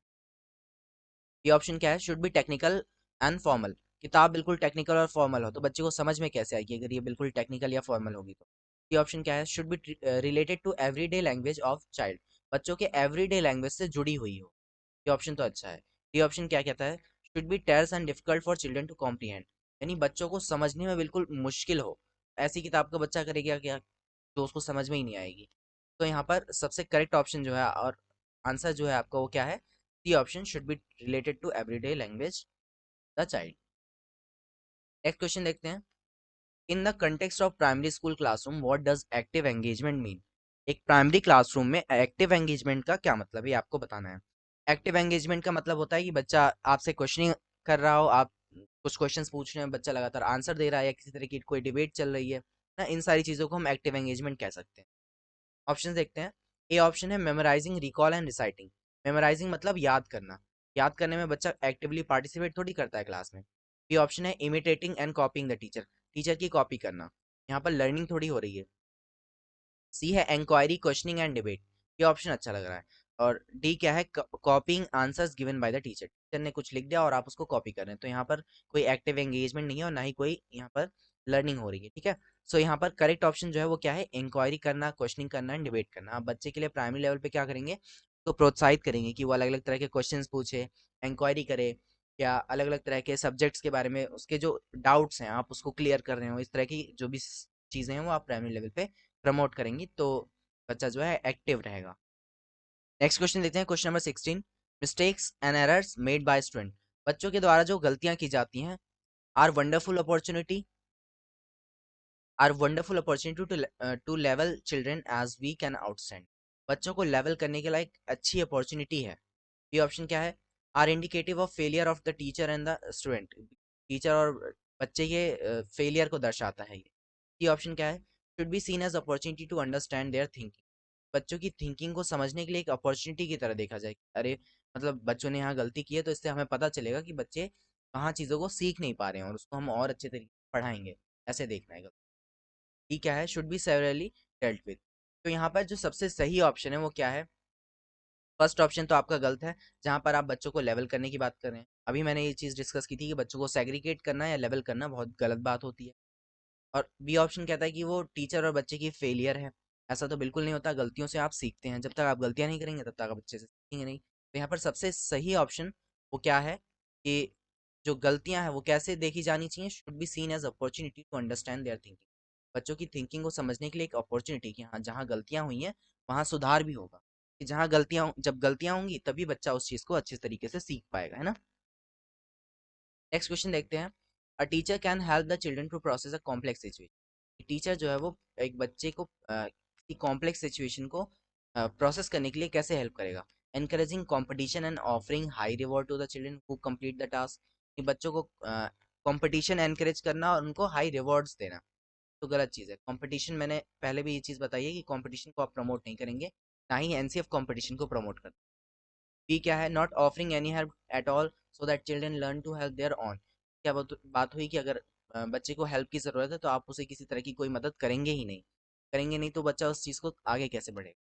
A: ये ऑप्शन क्या है, should B technical and formal. किताब बिल्कुल टेक्निकल और फॉर्मल हो तो बच्चे को समझ में कैसे आएगी अगर ये बिल्कुल टेक्निकल या फॉर्मल होगी तो। ये ऑप्शन क्या है, should be related to everyday language of child, बच्चों के एवरीडे लैंग्वेज से जुड़ी हुई हो। ये ऑप्शन तो अच्छा है। ये ऑप्शन क्या कहता है, should be terse and difficult for children to comprehend, यानी बच्चों को समझने में बिल्कुल मुश्किल हो। ऐसी किताब का बच्चा करेगा क्या तो उसको समझ में ही नहीं आएगी। तो यहाँ पर सबसे करेक्ट ऑप्शन जो है और आंसर जो है आपका वो क्या है, C option, should be related to everyday language the child. Next question देखते हैं। In the context of primary school classroom what does active engagement mean. एक प्राइमरी क्लासरूम में एक्टिव एंगेजमेंट का क्या मतलब है ये आपको बताना है। एक्टिव एंगेजमेंट का मतलब होता है कि बच्चा आपसे क्वेश्चनिंग कर रहा हो, आप कुछ क्वेश्चंस पूछ रहे हैं, बच्चा लगातार आंसर दे रहा है या किसी तरह की कोई डिबेट चल रही है ना, इन सारी चीजों को हम एक्टिव एंगेजमेंट कह सकते हैं। ऑप्शन देखते हैं। ए ऑप्शन है memorising recall and reciting. Memorising मतलब याद करना, याद करने में बच्चा एक्टिवली पार्टिसिपेट थोड़ी करता है क्लास में। बी ऑप्शन है imitating and copying the teacher, teacher की कॉपी करना, यहाँ पर लर्निंग थोड़ी हो रही है। सी है इंक्वायरी क्वेश्चनिंग एंड डिबेट, ये ऑप्शन अच्छा लग रहा है। और डी क्या है, कॉपिंग answers given by the teacher, teacher ने कुछ लिख दिया और आप उसको कॉपी कर रहे हैं, तो यहाँ पर कोई एक्टिव एंगेजमेंट नहीं है और ना ही कोई यहाँ पर लर्निंग हो रही है, ठीक है। सो यहाँ पर करेक्ट ऑप्शन जो है वो क्या है, इंक्वायरी करना, क्वेश्चनिंग करना एंड डिबेट करना। आप बच्चे के लिए प्राइमरी लेवल पे क्या करेंगे, तो प्रोत्साहित करेंगे कि वो अलग अलग तरह के क्वेश्चंस पूछे, इंक्वायरी करे, या अलग अलग तरह के सब्जेक्ट्स के बारे में उसके जो डाउट्स हैं आप उसको क्लियर कर रहे हो, इस तरह की जो भी चीज़ें हैं वो आप प्राइमरी लेवल पे प्रमोट करेंगी तो बच्चा जो है एक्टिव रहेगा। नेक्स्ट क्वेश्चन देखते हैं, question number 16। Mistakes and errors made by student, बच्चों के द्वारा जो गलतियां की जाती हैं, are wonderful opportunity are wonderful opportunity to level children as we can outstand. बच्चों को लेवल करने के लिए एक अच्छी अपॉर्चुनिटी है। ये ऑप्शन क्या है? Are indicative of failure of the teacher and the student. Teacher और बच्चे के फेलियर को दर्शाता है ये ऑप्शन क्या है? Should be seen as opportunity to understand their thinking. बच्चों की थिंकिंग को समझने के लिए एक अपॉर्चुनिटी की तरह देखा जाए। अरे मतलब बच्चों ने यहाँ गलती की है तो इससे हमें पता चलेगा कि बच्चे कहाँ चीज़ों को सीख नहीं पा रहे हैं और उसको हम और अच्छे तरीके से पढ़ाएंगे। ऐसे देखना है। ये क्या है? Should B severally dealt with. तो यहाँ पर जो सबसे सही ऑप्शन है वो क्या है? फर्स्ट ऑप्शन तो आपका गलत है, जहां पर आप बच्चों को लेवल करने की बात कर रहे हैं। अभी मैंने ये चीज डिस्कस की थी कि बच्चों को सेग्रीगेट करना या लेवल करना बहुत गलत बात होती है। और बी ऑप्शन कहता है कि वो टीचर और बच्चे की फेलियर है। ऐसा तो बिल्कुल नहीं होता, गलतियों से आप सीखते हैं। जब तक आप गलतियां नहीं करेंगे तब तक आप बच्चे से सीखेंगे नहीं। तो यहाँ पर सबसे सही ऑप्शन वो क्या है कि जो गलतियां हैं वो कैसे देखी जानी चाहिए? Should be seen as opportunity to understand their thinking. बच्चों की थिंकिंग को समझने के लिए एक अपॉर्चुनिटी कि हाँ जहाँ गलतियां हुई हैं वहाँ सुधार भी होगा। कि जहाँ गलतियां जब गलतियां होंगी तभी बच्चा उस चीज को अच्छे तरीके से सीख पाएगा, है ना। नेक्स्ट क्वेश्चन देखते हैं। A teacher can help the children to process a complex situation. Teacher जो है वो एक बच्चे को किसी कॉम्प्लेक्स सिचुएशन को प्रोसेस करने के लिए कैसे हेल्प करेगा? Encouraging competition and offering high reward to the children who complete the task. कि बच्चों को कंपटीशन एनकरेज करना और उनको हाई रिवॉर्ड्स देना तो गलत चीज़ है। कंपटीशन, मैंने पहले भी ये चीज़ बताई है कि कंपटीशन को आप प्रमोट नहीं करेंगे, ना ही एनसीएफ कंपटीशन को प्रमोट करते। बी क्या है? Not offering any help at all so that children learn to help their own. क्या बात हुई कि अगर बच्चे को हेल्प की ज़रूरत है तो आप उसे किसी तरह की कोई मदद करेंगे ही नहीं। करेंगे नहीं तो बच्चा उस चीज़ को आगे कैसे बढ़ेगा?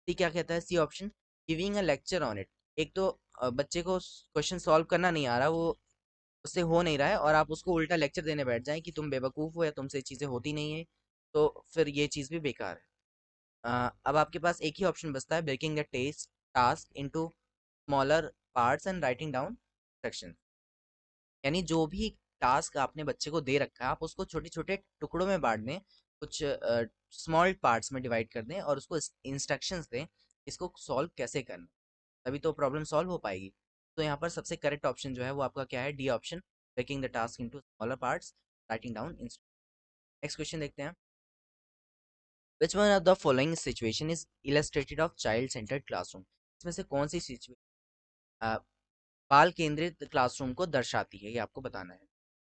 A: सी क्या कहता है? C option, giving a lecture on it. एक तो बच्चे को क्वेश्चन सॉल्व करना नहीं आ रहा, वो उससे हो नहीं रहा है, और आप उसको उल्टा लेक्चर देने बैठ जाएं कि तुम बेवकूफ़ हो या तुमसे चीज़ें होती नहीं है, तो फिर ये चीज़ भी बेकार है। अब आपके पास एक ही ऑप्शन बचता है, breaking the test task into smaller parts and writing down section. यानी जो भी टास्क आपने बच्चे को दे रखा है आप उसको छोटे छोटे टुकड़ों में बांट दें, कुछ स्मॉल पार्ट्स में डिवाइड कर दें और उसको इंस्ट्रक्शंस दें इसको सॉल्व कैसे करना, तभी तो प्रॉब्लम सॉल्व हो पाएगी। तो यहाँ पर सबसे करेक्ट ऑप्शन जो है वो आपका क्या है? D option, breaking the task into smaller parts, writing down. Next question देखते हैं। Which one of the following situation is illustrated of child centred classroom. इसमें से कौन सी सिचुएशन बाल केंद्रित क्लासरूम को दर्शाती है, ये आपको बताना है।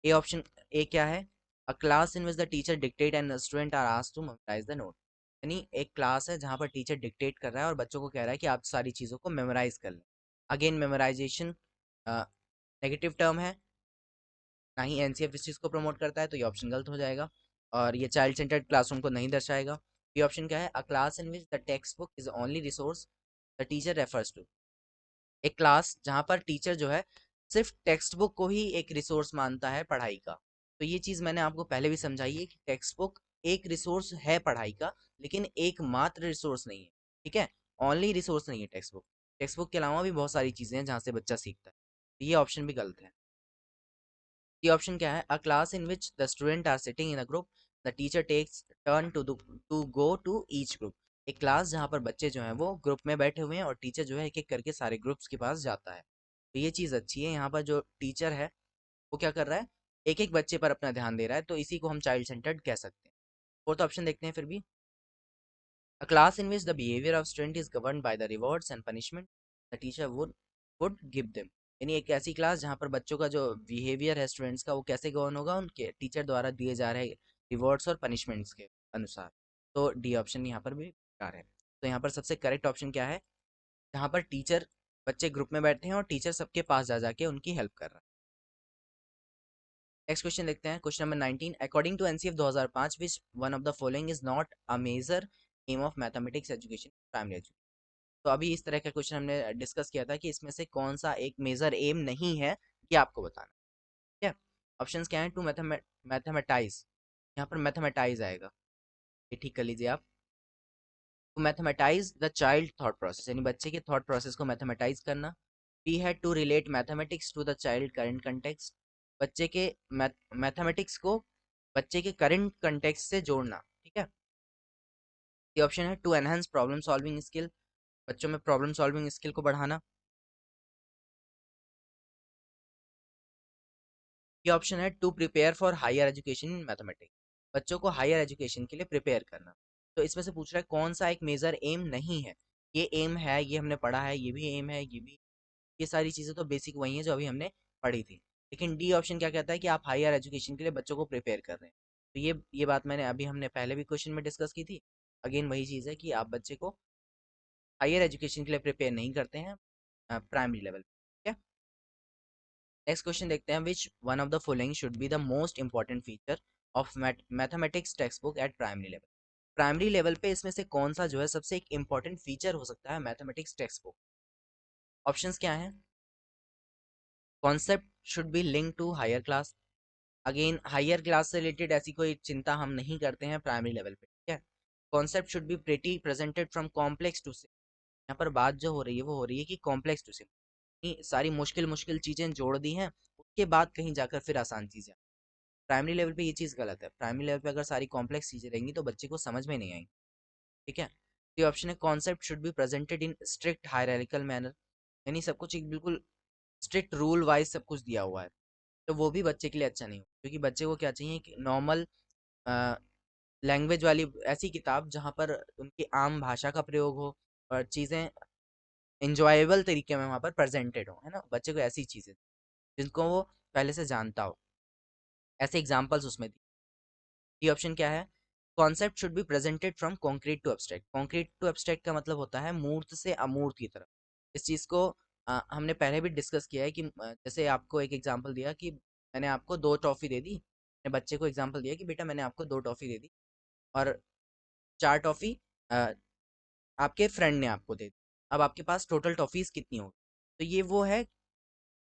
A: ए ऑप्शन, ए क्या है? A class in which the teacher dictate and student are asked to memorize the note. यानी एक क्लास है जहाँ पर टीचर डिक्टेट कर रहा है और बच्चों को कह रहा है कि आप सारी चीज़ों को मेमोराइज कर लें। अगेन मेमोराइजेशन नेगेटिव टर्म है, ना ही एनसीएफ इस चीज़ को प्रमोट करता है, तो ये ऑप्शन गलत हो जाएगा और ये चाइल्ड सेंटर्ड क्लासरूम को नहीं दर्शाएगा। ये ऑप्शन क्या है? A class in which the text book is only resource the teacher refers to. एक क्लास जहाँ पर टीचर जो है सिर्फ टेक्स्ट बुक को ही एक रिसोर्स मानता है पढ़ाई का। तो ये चीज़ मैंने आपको पहले भी समझाई है कि टेक्स्ट बुक एक रिसोर्स है पढ़ाई का, लेकिन एकमात्र रिसोर्स नहीं है। ठीक है, ओनली रिसोर्स नहीं है टेक्स्ट बुक। टेक्स्ट बुक के अलावा भी बहुत सारी चीज़ें हैं जहाँ से बच्चा सीखता है। तो ये ऑप्शन भी गलत है। ये ऑप्शन क्या है? A class in which the student are sitting in a group, the teacher takes turn to go to each group. एक क्लास जहाँ पर बच्चे जो हैं वो ग्रुप में बैठे हुए हैं और टीचर जो है एक एक करके सारे ग्रुप्स के पास जाता है। तो ये चीज़ अच्छी है। यहाँ पर जो टीचर है वो क्या कर रहा है? एक एक बच्चे पर अपना ध्यान दे रहा है, तो इसी को हम चाइल्ड सेंटर्ड कह सकते हैं। फोर्थ ऑप्शन देखते हैं फिर भी। A class in which the behavior of student is governed by the rewards and punishment the teacher would give them। यानी एक ऐसी क्लास जहाँ पर बच्चों का जो बिहेवियर है स्टूडेंट्स का वो कैसे गवर्न होगा? उनके टीचर द्वारा दिए जा रहे रिवॉर्ड्स और पनिशमेंट्स के अनुसार। तो डी ऑप्शन यहाँ पर भी बेकार है। तो यहाँ पर सबसे करेक्ट ऑप्शन क्या है? जहाँ पर टीचर, बच्चे ग्रुप में बैठे हैं और टीचर सबके पास जा जाके उनकी हेल्प कर रहा है। नेक्स्ट क्वेश्चन देखते हैं। Question number 19, according to NCF 2005 which one of the following is not a major aim of mathematics education primary education. तो अभी इस तरह का क्वेश्चन हमने डिस्कस किया था कि इसमें से कौन सा एक मेजर एम नहीं है, ये आपको बताना है। ठीक है, ऑप्शंस क्या हैं? टू मैथमेटाइज, यहाँ पर मैथमेटाइज आएगा, ये ठीक कर लीजिए आप। To mathematize the child thought process, यानी बच्चे के थॉट प्रोसेस को मैथमेटाइज करना। बी है to relate mathematics to the child current context, बच्चे के मैथमेटिक्स को बच्चे के करंट कंटेक्स्ट से जोड़ना। ठीक है, ये ऑप्शन है to enhance problem solving skill, बच्चों में प्रॉब्लम सॉल्विंग स्किल को बढ़ाना। ये ऑप्शन है to prepare for higher education in mathematics, बच्चों को हायर एजुकेशन के लिए प्रिपेयर करना। तो इसमें से पूछ रहा है कौन सा एक मेजर एम नहीं है। ये एम है, ये हमने पढ़ा है, ये भी एम है, ये भी, ये सारी चीजें तो बेसिक वही है जो अभी हमने पढ़ी थी। लेकिन डी ऑप्शन क्या कहता है कि आप हायर एजुकेशन के लिए बच्चों को प्रिपेयर कर रहे हैं। तो ये बात मैंने अभी हमने पहले भी क्वेश्चन में डिस्कस की थी। अगेन वही चीज है कि आप बच्चे को हायर एजुकेशन के लिए प्रिपेयर नहीं करते हैं प्राइमरी लेवल। ठीक है, नेक्स्ट क्वेश्चन देखते हैं, which one of the following should be the most important feature of mathematics text book eight primary level. Primary level पे इसमें से कौन सा जो है सबसे एक इंपॉर्टेंट फीचर हो सकता है मैथमेटिक्स टेक्स्ट बुक। ऑप्शंस क्या हैं? Concept should be link to higher class. Again higher class से रिलेटेड ऐसी कोई चिंता हम नहीं करते हैं प्राइमरी लेवल पे। ठीक है, concept should be pretty presented from complex to simple. यहाँ पर बात जो हो रही है वो हो रही है कि कॉम्प्लेक्स टू सिंपल, सारी मुश्किल मुश्किल चीजें जोड़ दी हैं, उसके बाद कहीं जाकर फिर आसान चीजें। प्राइमरी लेवल पे ये चीज गलत है। प्राइमरी लेवल पे अगर सारी कॉम्प्लेक्स चीजें रहेंगी तो बच्चे को समझ में नहीं आएंगी। ठीक है, तो ये ऑप्शन है concept should be presented in strict hierarchical manner, यानी सब कुछ एक बिल्कुल स्ट्रिक्ट रूल वाइज सब कुछ दिया हुआ है। तो वो भी बच्चे के लिए अच्छा नहीं हो, क्योंकि बच्चे को क्या चाहिए कि नॉर्मल लैंग्वेज वाली ऐसी किताब जहाँ पर उनकी आम भाषा का प्रयोग हो और चीज़ें इंजॉयबल तरीके में वहाँ पर प्रेजेंटेड हो, है ना। बच्चे को ऐसी चीज़ें जिनको वो पहले से जानता हो, ऐसे एग्जाम्पल्स उसमें दी। ये ऑप्शन क्या है? Concept should be presented from concrete to abstract. Concrete to abstract का मतलब होता है मूर्त से अमूर्त की तरफ। इस चीज़ को हमने पहले भी डिस्कस किया है कि जैसे आपको एक एग्जांपल दिया कि मैंने आपको 2 टॉफ़ी दे दी, मैंने बच्चे को एग्जांपल दिया कि बेटा मैंने आपको 2 टॉफ़ी दे दी और 4 टॉफ़ी आपके फ्रेंड ने आपको दे दी। अब आपके पास टोटल टॉफ़ीज़ कितनी होगी? तो ये वो है,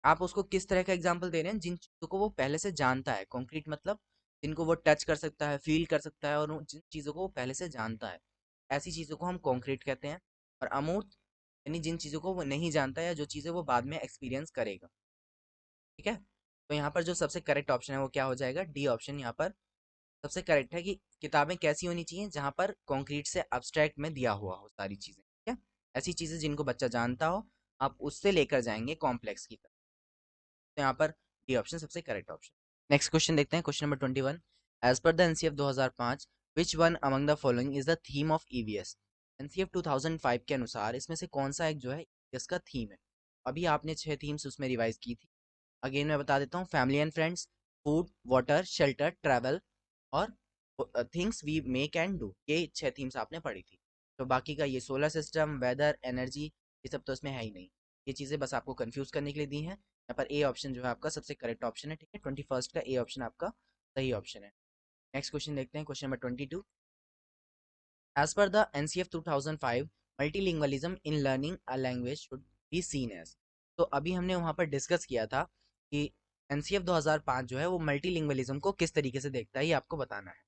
A: आप उसको किस तरह का एग्जाम्पल दे रहे हैं, जिन चीज़ों को वो पहले से जानता है। कॉन्क्रीट मतलब जिनको वो टच कर सकता है, फील कर सकता है, और जिन चीज़ों को वो पहले से जानता है, ऐसी चीज़ों को हम कॉन्क्रीट कहते हैं। और अमूर्त यानी जिन चीज़ों को वो नहीं जानता या जो चीज़ें वो बाद में एक्सपीरियंस करेगा। ठीक है, तो यहाँ पर जो सबसे करेक्ट ऑप्शन है वो क्या हो जाएगा? डी ऑप्शन यहाँ पर सबसे करेक्ट है कि किताबें कैसी होनी चाहिए जहाँ पर कॉन्क्रीट से अब्स्ट्रैक्ट में दिया हुआ हो सारी चीज़ें। ठीक है, ऐसी चीज़ें जिनको बच्चा जानता हो, आप उससे लेकर जाएंगे कॉम्प्लेक्स की तरफ। तो यहाँ पर डी ऑप्शन सबसे करेक्ट ऑप्शन। नेक्स्ट क्वेश्चन देखते हैं, question number 21। As per the NCF 2005, which one among the following is the theme of EVS. NCF 2005 के अनुसार इसमें से कौन सा एक जो है ईवीएस का थीम है? अभी आपने 6 थीम्स उसमें रिवाइज की थी। अगेन मैं बता देता हूँ, family and friends, food, water, shelter, travel और things we make and do, ये 6 थीम्स आपने पढ़ी थी। तो बाकी का ये सोलर सिस्टम, वेदर, एनर्जी, ये सब तो इसमें है ही नहीं। ये चीज़ें बस आपको कंफ्यूज करने के लिए दी हैं। यहाँ पर ए ऑप्शन जो है आपका सबसे करेक्ट ऑप्शन है। ठीक है, 21st का ए ऑप्शन आपका सही ऑप्शन है। नेक्स्ट क्वेश्चन देखते हैं, question number 22। As per the NCF 2005, multilingualism in learning a language should be seen as. तो अभी हमने वहाँ पर डिस्कस किया था कि एनसीएफ 2005 जो है वो मल्टीलिंगुअलिज्म को किस तरीके से देखता है, ये आपको बताना है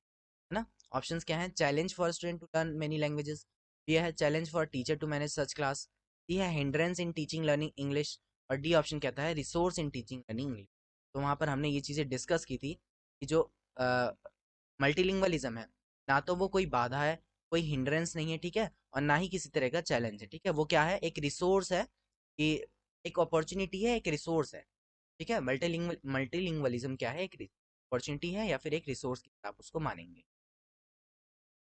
A: ना। ऑप्शंस क्या हैं? Challenge for student to learn many languages, B है challenge for teacher to manage such class, C है hindrance in teaching learning English, और डी ऑप्शन कहता है resource in teaching learning English. तो वहाँ पर हमने ये चीज़ें डिस्कस की थी कि जो मल्टीलिंगुअलिज्म है, ना तो वो कोई बाधा है, कोई हिंड्रेंस नहीं है, ठीक है, और ना ही किसी तरह का चैलेंज है। ठीक है, वो क्या है? एक रिसोर्स है, कि एक अपॉर्चुनिटी है, एक रिसोर्स है। ठीक है, मल्टीलिंगुअलिज्म क्या है? एक अपॉर्चुनिटी है या फिर एक रिसोर्स की तरह आप उसको मानेंगे।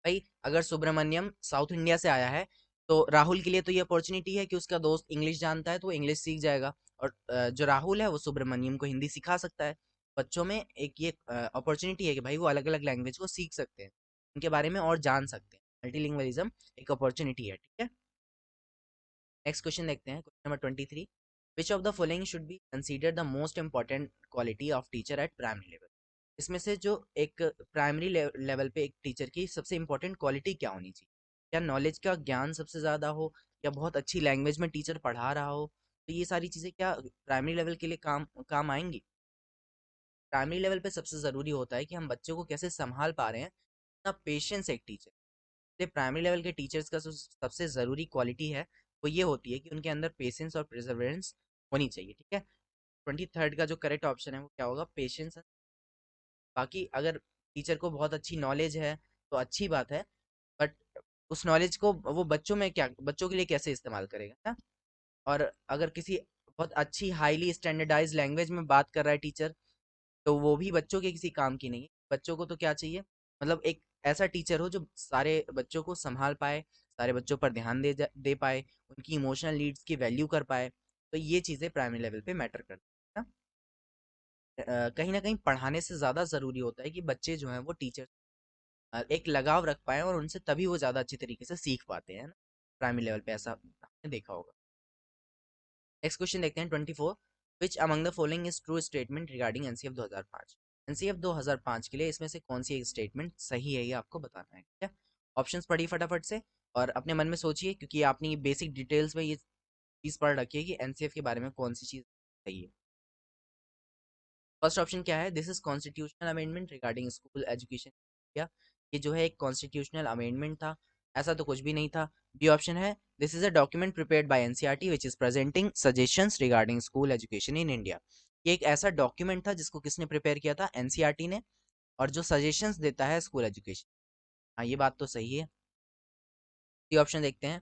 A: भाई अगर सुब्रमण्यम साउथ इंडिया से आया है तो राहुल के लिए तो ये अपॉर्चुनिटी है कि उसका दोस्त इंग्लिश जानता है तो वो इंग्लिश सीख जाएगा, और जो राहुल है वो सुब्रमण्यम को हिंदी सिखा सकता है। बच्चों में एक ये अपॉर्चुनिटी है कि भाई वो अलग अलग लैंग्वेज को सीख सकते हैं, उनके बारे में और जान सकते हैं। मल्टीलिंगुअलिज्म एक अपॉर्चुनिटी है। ठीक है, नेक्स्ट क्वेश्चन देखते हैं, question number 23। Which of the following should be consider the most important quality of teacher at primary level. इसमें से जो एक प्राइमरी लेवल पे एक टीचर की सबसे इंपॉर्टेंट क्वालिटी क्या होनी चाहिए? क्या नॉलेज का ज्ञान सबसे ज़्यादा हो, या बहुत अच्छी लैंग्वेज में टीचर पढ़ा रहा हो? तो ये सारी चीज़ें क्या प्राइमरी लेवल के लिए काम काम आएंगी? प्राइमरी लेवल पे सबसे ज़रूरी होता है कि हम बच्चों को कैसे संभाल पा रहे हैं, ना पेशेंस एक टीचर। इसलिए प्राइमरी लेवल के टीचर्स का जो सबसे ज़रूरी क्वालिटी है वो ये होती है कि उनके अंदर पेशेंस और प्रिजर्वेंस होनी चाहिए। ठीक है, 23rd का जो करेक्ट ऑप्शन है वो क्या होगा? पेशेंस। बाकी अगर टीचर को बहुत अच्छी नॉलेज है तो अच्छी बात है, बट उस नॉलेज को वो बच्चों में क्या, बच्चों के लिए कैसे इस्तेमाल करेगा ना। और अगर किसी बहुत अच्छी हाईली स्टैंडर्डाइज लैंग्वेज में बात कर रहा है टीचर, तो वो भी बच्चों के किसी काम की नहीं है। बच्चों को तो क्या चाहिए? मतलब एक ऐसा टीचर हो जो सारे बच्चों को संभाल पाए, सारे बच्चों पर ध्यान दे पाए, उनकी इमोशनल नीड्स की वैल्यू कर पाए। तो ये चीज़ें प्राइमरी लेवल पे मैटर करती है ना। कहीं ना कहीं पढ़ाने से ज़्यादा ज़रूरी होता है कि बच्चे जो हैं वो टीचर एक लगाव रख पाए, और उनसे तभी वो ज़्यादा अच्छी तरीके से सीख पाते हैं ना। प्राइमरी लेवल पे ऐसा आपने देखा होगा। नेक्स्ट क्वेश्चन देखते हैं 24। Which among the following is true statement regarding NCF 2005? NCF 2005 के लिए इसमें से कौन सी एक स्टेटमेंट सही है, ये आपको बताना है, ठीक है। ऑप्शंस पढ़िए फटाफट से और अपने मन में सोचिए, क्योंकि आपने ये बेसिक डिटेल्स में ये चीज़ पढ़ रखी है कि एनसीएफ के बारे में कौन सी चीज़ सही है। फर्स्ट ऑप्शन क्या है? This is constitutional amendment regarding school education. क्या ये जो है एक कॉन्स्टिट्यूशनल अमेंडमेंट था? ऐसा तो कुछ भी नहीं था। बी ऑप्शन है, this is a document prepared by NCERT which is presenting suggestions regarding school education in India. ये एक ऐसा डॉक्यूमेंट था जिसको किसने प्रिपेयर किया था? एनसीईआरटी ने, और जो सजेशंस देता है स्कूल एजुकेशन। हाँ, ये बात तो सही है। सी ऑप्शन देखते हैं।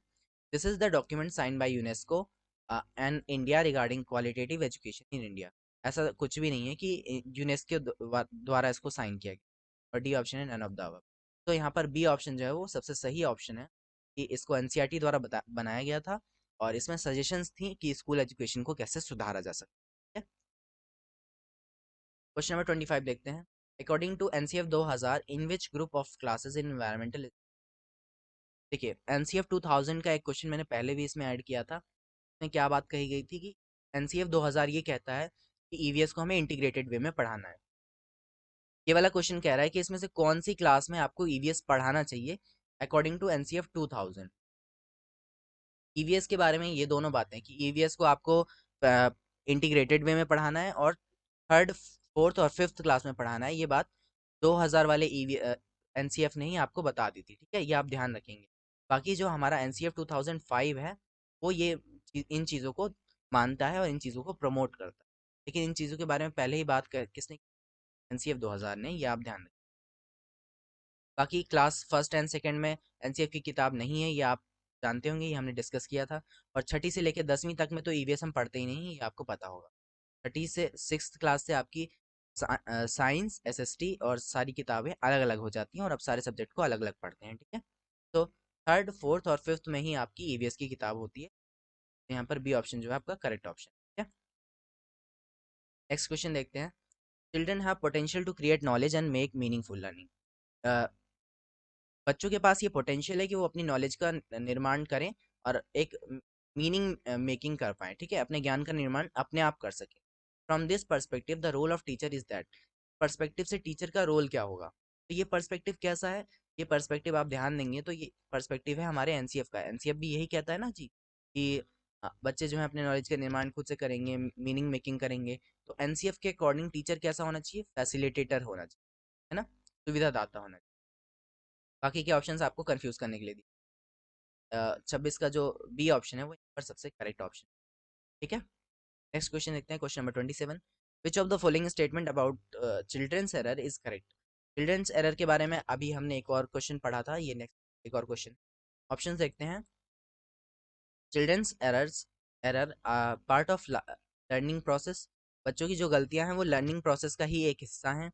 A: This is the document sign by UNESCO and India regarding qualitative education in India. ऐसा कुछ भी नहीं है कि यूनेस्को द्वारा इसको साइन किया गया। और डी ऑप्शन है नन ऑफ द अबव। तो यहाँ पर बी ऑप्शन जो है वो सबसे सही ऑप्शन है, कि इसको एनसीईआरटी द्वारा बनाया गया था, और इसमें सजेशंस थी कि स्कूल एजुकेशन को कैसे सुधारा जा सकता है। क्वेश्चन नंबर 25 देखते हैं। According to NCF 2000 in which group of classes in environmental. देखिए, एनसीएफ 2000 का एक क्वेश्चन मैंने पहले भी इसमें ऐड किया था। में क्या बात कही गई थी कि एनसीएफ 2000 ये कहता है कि ईवीएस को हमें इंटीग्रेटेड वे में पढ़ाना है। ये वाला क्वेश्चन कह रहा है कि इसमें से कौन सी क्लास में आपको ईवीएस पढ़ाना चाहिए अकॉर्डिंग टू एनसीएफ 2000। ईवीएस के बारे में ये दोनों बातें कि ईवीएस को आपको इंटीग्रेटेड वे में पढ़ाना है, और थर्ड, फोर्थ और फिफ्थ क्लास में पढ़ाना है। ये बात 2000 वाले एनसीएफ ने ही आपको बता दी थी, ठीक है, ये आप ध्यान रखेंगे। बाकी जो हमारा एनसीएफ 2005 है, वो ये इन चीज़ों को मानता है और इन चीज़ों को प्रमोट करता है। लेकिन इन चीज़ों के बारे में पहले ही बात किसने? एनसीएफ 2000 ने, ये आप ध्यान रखें। बाकी क्लास फर्स्ट एंड सेकंड में एनसीएफ की किताब नहीं है, ये आप जानते होंगे, ये हमने डिस्कस किया था। और छठी से लेकर 10वीं तक में तो ईवीएस हम पढ़ते ही नहीं, ये आपको पता होगा। छठी से सिक्स क्लास से आपकी साइंस, एसएसटी और सारी किताबें अलग अलग हो जाती हैं, और अब सारे सब्जेक्ट को अलग अलग पढ़ते हैं, ठीक है। तो थर्ड, फोर्थ और फिफ्थ में ही आपकी ईवीएस की किताब होती है। तो यहाँ पर बी ऑप्शन जो है आपका करेक्ट ऑप्शन, ठीक है। नेक्स्ट क्वेश्चन देखते हैं। Children have potential to create knowledge and make meaningful learning. बच्चों के पास ये पोटेंशियल है कि वो अपनी नॉलेज का निर्माण करें और एक मीनिंग मेकिंग कर पाए, ठीक है, अपने ज्ञान का निर्माण अपने आप कर सके। From this perspective the role of teacher is that. Perspective से टीचर का रोल क्या होगा? तो ये पर्सपेक्टिव कैसा है? ये पर्सपेक्टिव आप ध्यान देंगे तो ये पर्सपेक्टिव है हमारे एनसीएफ का। एनसीएफ भी यही कहता है ना जी, कि बच्चे जो है अपने नॉलेज का निर्माण खुद से करेंगे, मीनिंग मेकिंग करेंगे। तो एनसीएफ के अकॉर्डिंग टीचर कैसा होना चाहिए? फैसिलिटेटर होना चाहिए, है ना, सुविधादाता होना चाहिए। बाकी के ऑप्शंस आपको कंफ्यूज करने के लिए दी। 26 का जो बी ऑप्शन है वो यहाँ पर सबसे करेक्ट ऑप्शन, ठीक है। नेक्स्ट क्वेश्चन देखते हैं, question number 27। Which of the following statement about children's error is correct? Children's error के बारे में अभी हमने एक और क्वेश्चन पढ़ा था, ये नेक्स्ट एक और क्वेश्चन। ऑप्शन देखते हैं। Children's error part of learning process. बच्चों की जो गलतियां हैं वो लर्निंग प्रोसेस का ही एक हिस्सा हैं।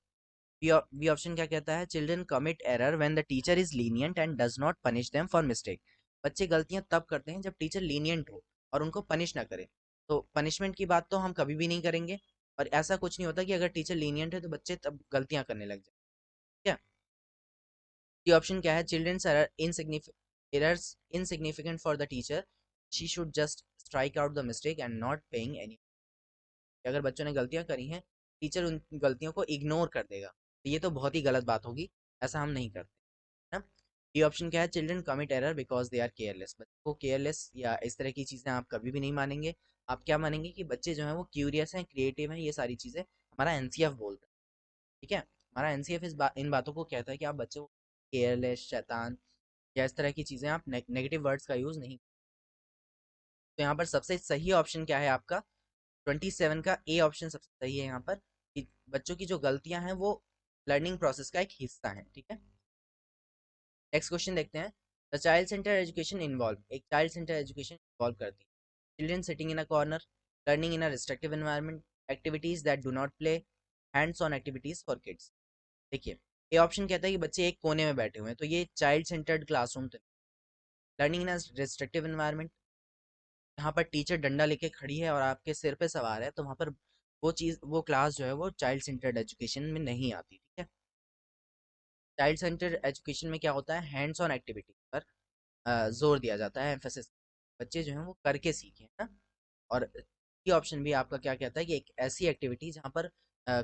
A: बी ऑप्शन क्या कहता है? Children commit error when the teacher is lenient and does not punish them for mistake. बच्चे गलतियां तब करते हैं जब टीचर लीनियंट हो और उनको पनिश ना करे। तो पनिशमेंट की बात तो हम कभी भी नहीं करेंगे, और ऐसा कुछ नहीं होता कि अगर टीचर लीनियंट है तो बच्चे तब गलतियां करने लग जाए, क्या? ये ऑप्शन क्या है? Children's errors insignificant for the teacher, she should just strike out the mistake and not paying any. अगर बच्चों ने गलतियां करी हैं, टीचर उन गलतियों को इग्नोर कर देगा, तो ये तो बहुत ही गलत बात होगी, ऐसा हम नहीं करते, है ना। ये ऑप्शन क्या है? Children commit error because they are careless. बच्चों को केयरलेस या इस तरह की चीज़ें आप कभी भी नहीं मानेंगे। आप क्या मानेंगे? कि बच्चे जो हैं वो क्यूरियस हैं, क्रिएटिव हैं, ये सारी चीज़ें हमारा एनसीएफ बोलता है, ठीक है। हमारा एनसीएफ इन बातों को कहता है कि आप बच्चों को केयरलेस, शैतान या इस तरह की चीज़ें आप नेगेटिव वर्ड्स का यूज़ नहीं। तो यहाँ पर सबसे सही ऑप्शन क्या है आपका? 27 का ए ऑप्शन सबसे सही है यहाँ पर, कि बच्चों की जो गलतियां हैं वो लर्निंग प्रोसेस का एक हिस्सा है, ठीक है। नेक्स्ट क्वेश्चन देखते हैं। The child centre education involve. एक चाइल्ड सेंटर एजुकेशन इन्वॉल्व करती है children sitting in a corner, learning in a restrictive environment, activities that do not play, hands on activities for kids. देखिए, A option कहता है कि बच्चे एक कोने में बैठे हुए हैं, तो ये चाइल्ड सेंटर्ड क्लासरूम तो लर्निंग इन रिस्ट्रिक्टिव एनवायरनमेंट, यहाँ पर टीचर डंडा लेके खड़ी है और आपके सिर पे सवार है, तो वहाँ पर वो चीज़, वो क्लास जो है वो चाइल्ड सेंटर्ड एजुकेशन में नहीं आती, ठीक है। चाइल्ड सेंटर्ड एजुकेशन में क्या होता है, हैंड्स ऑन एक्टिविटी पर जोर दिया जाता है, एम्फेसिस, बच्चे जो हैं वो करके सीखें, है ना। और ये ऑप्शन भी आपका क्या कहता है कि एक ऐसी एक्टिविटी जहाँ पर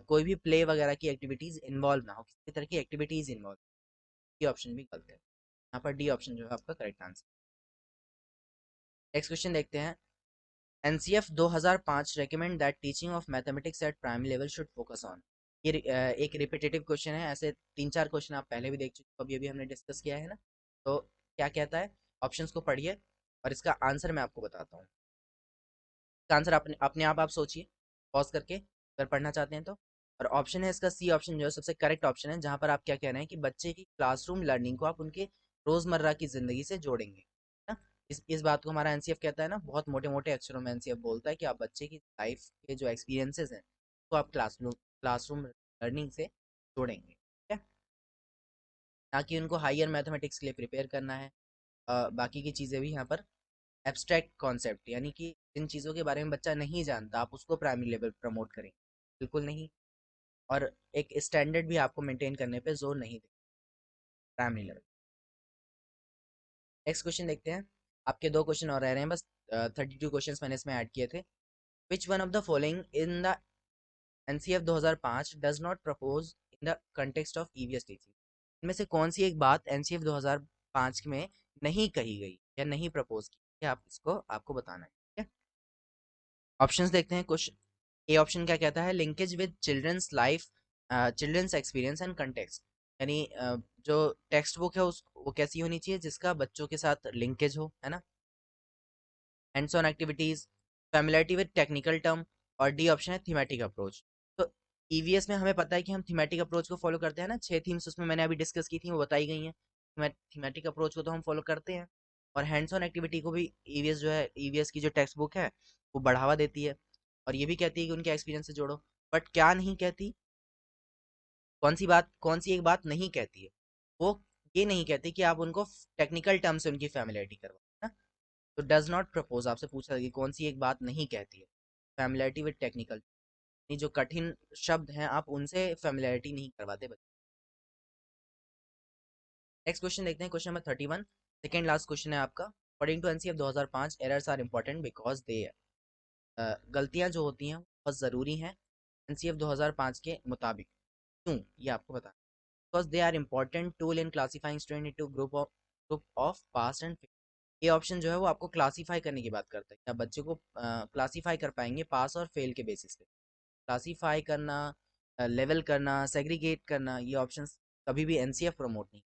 A: कोई भी प्ले वगैरह की एक्टिविटीज इन्वॉल्व ना हो, किसी तरह की एक्टिविटीज इन्वॉल्व, ये ऑप्शन भी गलत है, यहाँ पर डी ऑप्शन जो है आपका करेक्ट आंसर। नेक्स्ट क्वेश्चन देखते हैं। NCF 2005 recommend that teaching of mathematics at primary level should focus on, ये एक रिपीटेटिव क्वेश्चन है, ऐसे तीन चार क्वेश्चन आप पहले भी देख चुके हो, अभी अभी हमने डिस्कस किया है ना। तो क्या कहता है, ऑप्शंस को पढ़िए और इसका आंसर मैं आपको बताता हूँ। इसका आंसर अपने अपने आप सोचिए पॉज करके, अगर पढ़ना चाहते हैं तो। और ऑप्शन है इसका सी ऑप्शन, जो है सबसे करेक्ट ऑप्शन है, जहां पर आप क्या कह रहे हैं कि बच्चे की क्लासरूम लर्निंग को आप उनके रोजमर्रा की जिंदगी से जोड़ेंगे, है ना। इस बात को हमारा एनसीएफ कहता है ना, बहुत मोटे मोटे अक्षरों में एनसीएफ बोलता है कि आप बच्चे की लाइफ के जो एक्सपीरियंसेस हैं तो आप क्लासरूम लर्निंग से जोड़ेंगे, ठीक है, ताकि उनको हायर मैथमेटिक्स के लिए प्रिपेयर करना है। बाकी की चीज़ें भी यहाँ पर एब्स्ट्रैक्ट कॉन्सेप्ट, यानी कि जिन चीज़ों के बारे में बच्चा नहीं जानता आप उसको प्राइमरी लेवल प्रमोट करें, बिल्कुल नहीं। और एक स्टैंडर्ड भी आपको मेंटेन करने पे जोर नहीं दे प्राइमरी लेवल। नेक्स्ट क्वेश्चन देखते हैं, आपके दो क्वेश्चन और रह रहे हैं बस, 32 क्वेश्चन मैंने इसमें ऐड किए थे। विच one of the following in the NCF 2005 does not propose in the context of EVS teaching, इनमें से कौन सी एक बात एनसीएफ 2005 में नहीं कही गई या नहीं प्रपोज की, ये आप इसको आपको बताना है, ठीक है। ऑप्शंस देखते हैं। क्वेश्चन ए ऑप्शन क्या कहता है, linkage with children's life, children's experience and context, यानी जो टेक्स्ट बुक है उस वो कैसी होनी चाहिए जिसका बच्चों के साथ लिंकेज हो, है ना। Hands on activities, familiarity with technical term, और डी ऑप्शन है थीमेटिक अप्रोच। तो ईवीएस में हमें पता है कि हम थीमेटिक अप्रोच को फॉलो करते हैं ना, 6 थीम्स उसमें मैंने अभी डिस्कस की थी वो बताई गई हैं, थीमेटिक अप्रोच को तो हम फॉलो करते हैं। और हैंड्स ऑन एक्टिविटी को भी ईवीएस जो है, ईवीएस की जो टेक्स्ट बुक है वो बढ़ावा देती है, और ये भी कहती है कि उनके एक्सपीरियंस से जोड़ो। बट क्या नहीं कहती, कौन सी बात, कौन सी एक बात नहीं कहती है, वो ये नहीं कहती कि आप उनको टेक्निकल टर्म से उनकी फैमिलियरिटी करवाओ, है ना। तो डज नॉट प्रपोज आपसे पूछा कि कौन सी एक बात नहीं कहती है, फैमिलियरिटी विद टेक्निकल, जो कठिन शब्द हैं आप उनसे फैमिलियरिटी नहीं करवाते बच्चे। नेक्स्ट क्वेश्चन देखते हैं, question number 31, second last question है आपका। According to NCF 2005 errors are important because they, गलतियां जो होती हैं बहुत ज़रूरी हैं एनसीएफ 2005 के मुताबिक, क्यों, ये आपको बताना। Because they are important tool in classifying student into group of pass and fail, ये ऑप्शन जो है वो आपको क्लासीफाई करने की बात करता है कि आप बच्चों को क्लासीफाई कर पाएंगे पास और फेल के बेसिस पे। क्लासीफाई करना, लेवल करना, सेग्रीगेट करना, ये ऑप्शंस कभी भी एनसीएफ प्रमोट नहीं।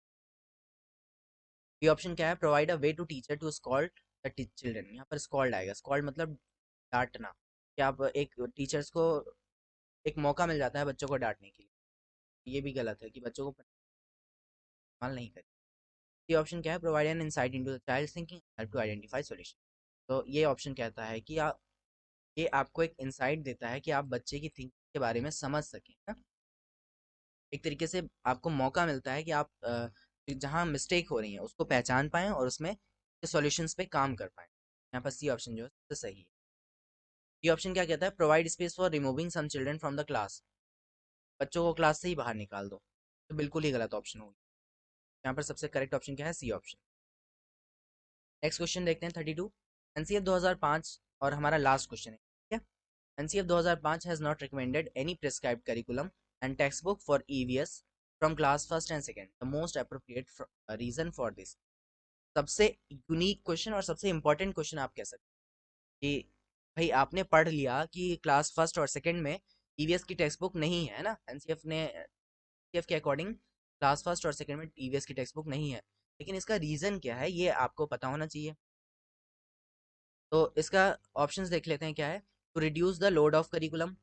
A: ये ऑप्शन क्या है, provide a way to teacher to scold the children, यहाँ पर स्कॉल्ड आएगा, स्कॉल्ड मतलब डांटना, कि आप एक टीचर्स को एक मौका मिल जाता है बच्चों को डांटने के लिए, ये भी गलत है कि बच्चों को इस्तेमाल नहीं करें। ये ऑप्शन क्या है, provide an insight into the child thinking, help to identify solution, तो ये ऑप्शन कहता है कि आप, ये आपको एक इंसाइट देता है कि आप बच्चे की थिंकिंग के बारे में समझ सकें, है? एक तरीके से आपको मौका मिलता है कि आप जहाँ मिस्टेक हो रही है उसको पहचान पाएं और उसमें सॉल्यूशंस पे काम कर पाएं। यहाँ पर सी ऑप्शन जो है सबसे सही है। ये ऑप्शन क्या कहता है, provide space for removing some children from the class, बच्चों को क्लास से ही बाहर निकाल दो, तो बिल्कुल ही गलत ऑप्शन होगी। यहाँ पर सबसे करेक्ट ऑप्शन क्या है, सी ऑप्शन। नेक्स्ट क्वेश्चन देखते हैं 32, एनसीएफ 2005 और हमारा लास्ट क्वेश्चन है, ठीक है। NCF 2005 has not recommended any prescribed curriculum and text book for EVS from class first and second, the most appropriate reason for this, सबसे यूनिक क्वेश्चन और सबसे इंपॉर्टेंट क्वेश्चन आप कह सकते हैं कि भाई आपने पढ़ लिया कि क्लास फर्स्ट और सेकंड में ईवीएस की टेक्स्ट बुक नहीं है ना, एनसीएफ ने, एनसीएफ के अकॉर्डिंग क्लास फर्स्ट और सेकंड में ईवीएस की टेक्स्ट बुक नहीं है, लेकिन इसका रीजन क्या है ये आपको पता होना चाहिए। तो इसका ऑप्शंस देख लेते हैं क्या है, to reduce the load of curriculum,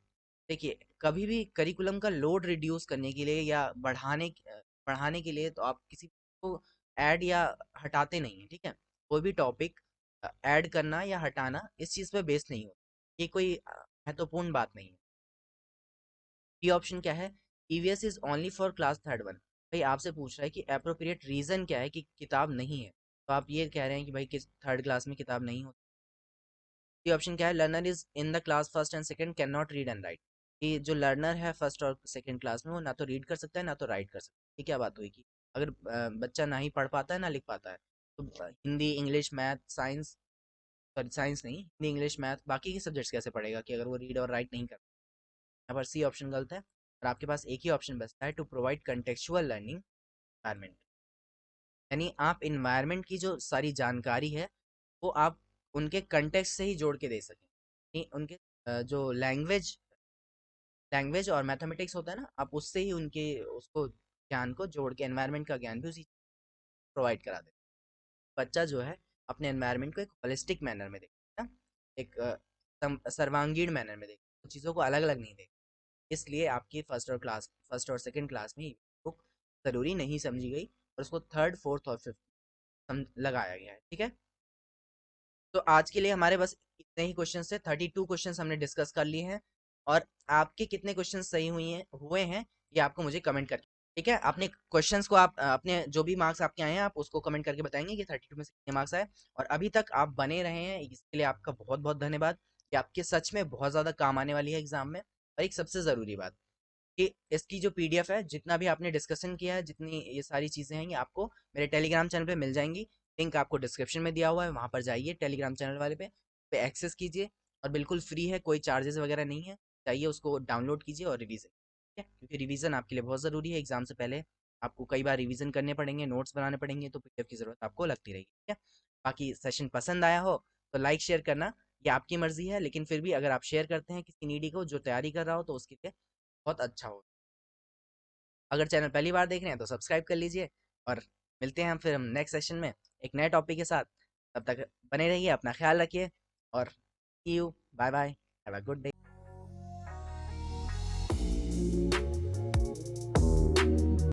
A: देखिए कभी भी करिकुलम का लोड रिड्यूस करने के लिए या बढ़ाने के लिए तो आप किसी को ऐड या हटाते नहीं है, ठीक है। कोई भी टॉपिक ऐड करना या हटाना इस चीज़ पे बेस नहीं हो, ये कोई महत्वपूर्ण बात नहीं है। ये ऑप्शन क्या है, EVS is only for class third one,
B: भाई आपसे पूछ रहा है कि अप्रोप्रिएट रीजन क्या है कि किताब नहीं है, तो आप ये कह रहे हैं कि भाई किस थर्ड क्लास में किताब नहीं होती। ये ऑप्शन क्या है, learner is in the class first and second can not read and right. कि जो लर्नर है फर्स्ट और सेकंड क्लास में वो ना तो रीड कर सकता है ना तो राइट कर सकता है। ये क्या बात हुई कि अगर बच्चा ना ही पढ़ पाता है ना लिख पाता है, तो Hindi English math science, sorry science नहीं, हिंदी इंग्लिश मैथ बाकी के सब्जेक्ट्स कैसे पढ़ेगा कि अगर वो रीड और राइट नहीं कर। यहाँ पर सी ऑप्शन गलत है और आपके पास एक ही ऑप्शन बचता है, to provide contextual learning environment. यानी आप इन्वायरमेंट की जो सारी जानकारी है वो आप उनके कंटेक्स्ट से ही जोड़ के दे सकें। उनके जो लैंग्वेज और मैथमेटिक्स होता है ना, आप उससे ही उनके उसको ज्ञान को जोड़ के एनवायरमेंट का ज्ञान भी उसी प्रोवाइड करा दें। बच्चा जो है अपने एनवायरनमेंट को एक होलिस्टिक मैनर में देखे ना, एक सर्वांगीण मैनर में देखे, चीज़ों को अलग अलग नहीं देखे। इसलिए आपकी फर्स्ट और सेकंड क्लास में बुक ज़रूरी नहीं समझी गई और उसको थर्ड फोर्थ और फिफ्थ लगाया गया है। ठीक है, तो आज के लिए हमारे बस इतने ही क्वेश्चन थे, 32 क्वेश्चन हमने डिस्कस कर लिए हैं। और आपके कितने क्वेश्चन सही हुए हैं ये आपको मुझे कमेंट करके, ठीक है, अपने क्वेश्चंस को आप अपने जो भी मार्क्स आपके आए हैं आप उसको कमेंट करके बताएंगे कि 32 में से कितने मार्क्स आए। और अभी तक आप बने रहे हैं इसके लिए आपका बहुत बहुत धन्यवाद। ये आपके सच में बहुत ज़्यादा काम आने वाली है एग्जाम में। और एक सबसे ज़रूरी बात कि इसकी जो पीडीएफ है, जितना भी आपने डिस्कशन किया है, जितनी ये सारी चीज़ें हैं, ये आपको मेरे टेलीग्राम चैनल पे मिल जाएंगी। लिंक आपको डिस्क्रिप्शन में दिया हुआ है, वहाँ पर जाइए टेलीग्राम चैनल वाले पे एक्सेस कीजिए। और बिल्कुल फ्री है, कोई चार्जेस वगैरह नहीं है। चाहिए उसको डाउनलोड कीजिए और रिवीजन, ठीक है, क्योंकि रिवीजन आपके लिए बहुत ज़रूरी है। एग्जाम से पहले आपको कई बार रिवीजन करने पड़ेंगे, नोट्स बनाने पड़ेंगे, तो पीडीएफ की ज़रूरत आपको लगती रहेगी। ठीक है, बाकी सेशन पसंद आया हो तो लाइक शेयर करना, ये आपकी मर्जी है, लेकिन फिर भी अगर आप शेयर करते हैं किसी नीडी को जो तैयारी कर रहा हो तो उसके लिए बहुत अच्छा हो। अगर चैनल पहली बार देख रहे हैं तो सब्सक्राइब कर लीजिए। और मिलते हैं हम फिर हम नेक्स्ट सेशन में एक नए टॉपिक के साथ। तब तक बने रहिए, अपना ख्याल रखिए और see you, bye bye, have a good day.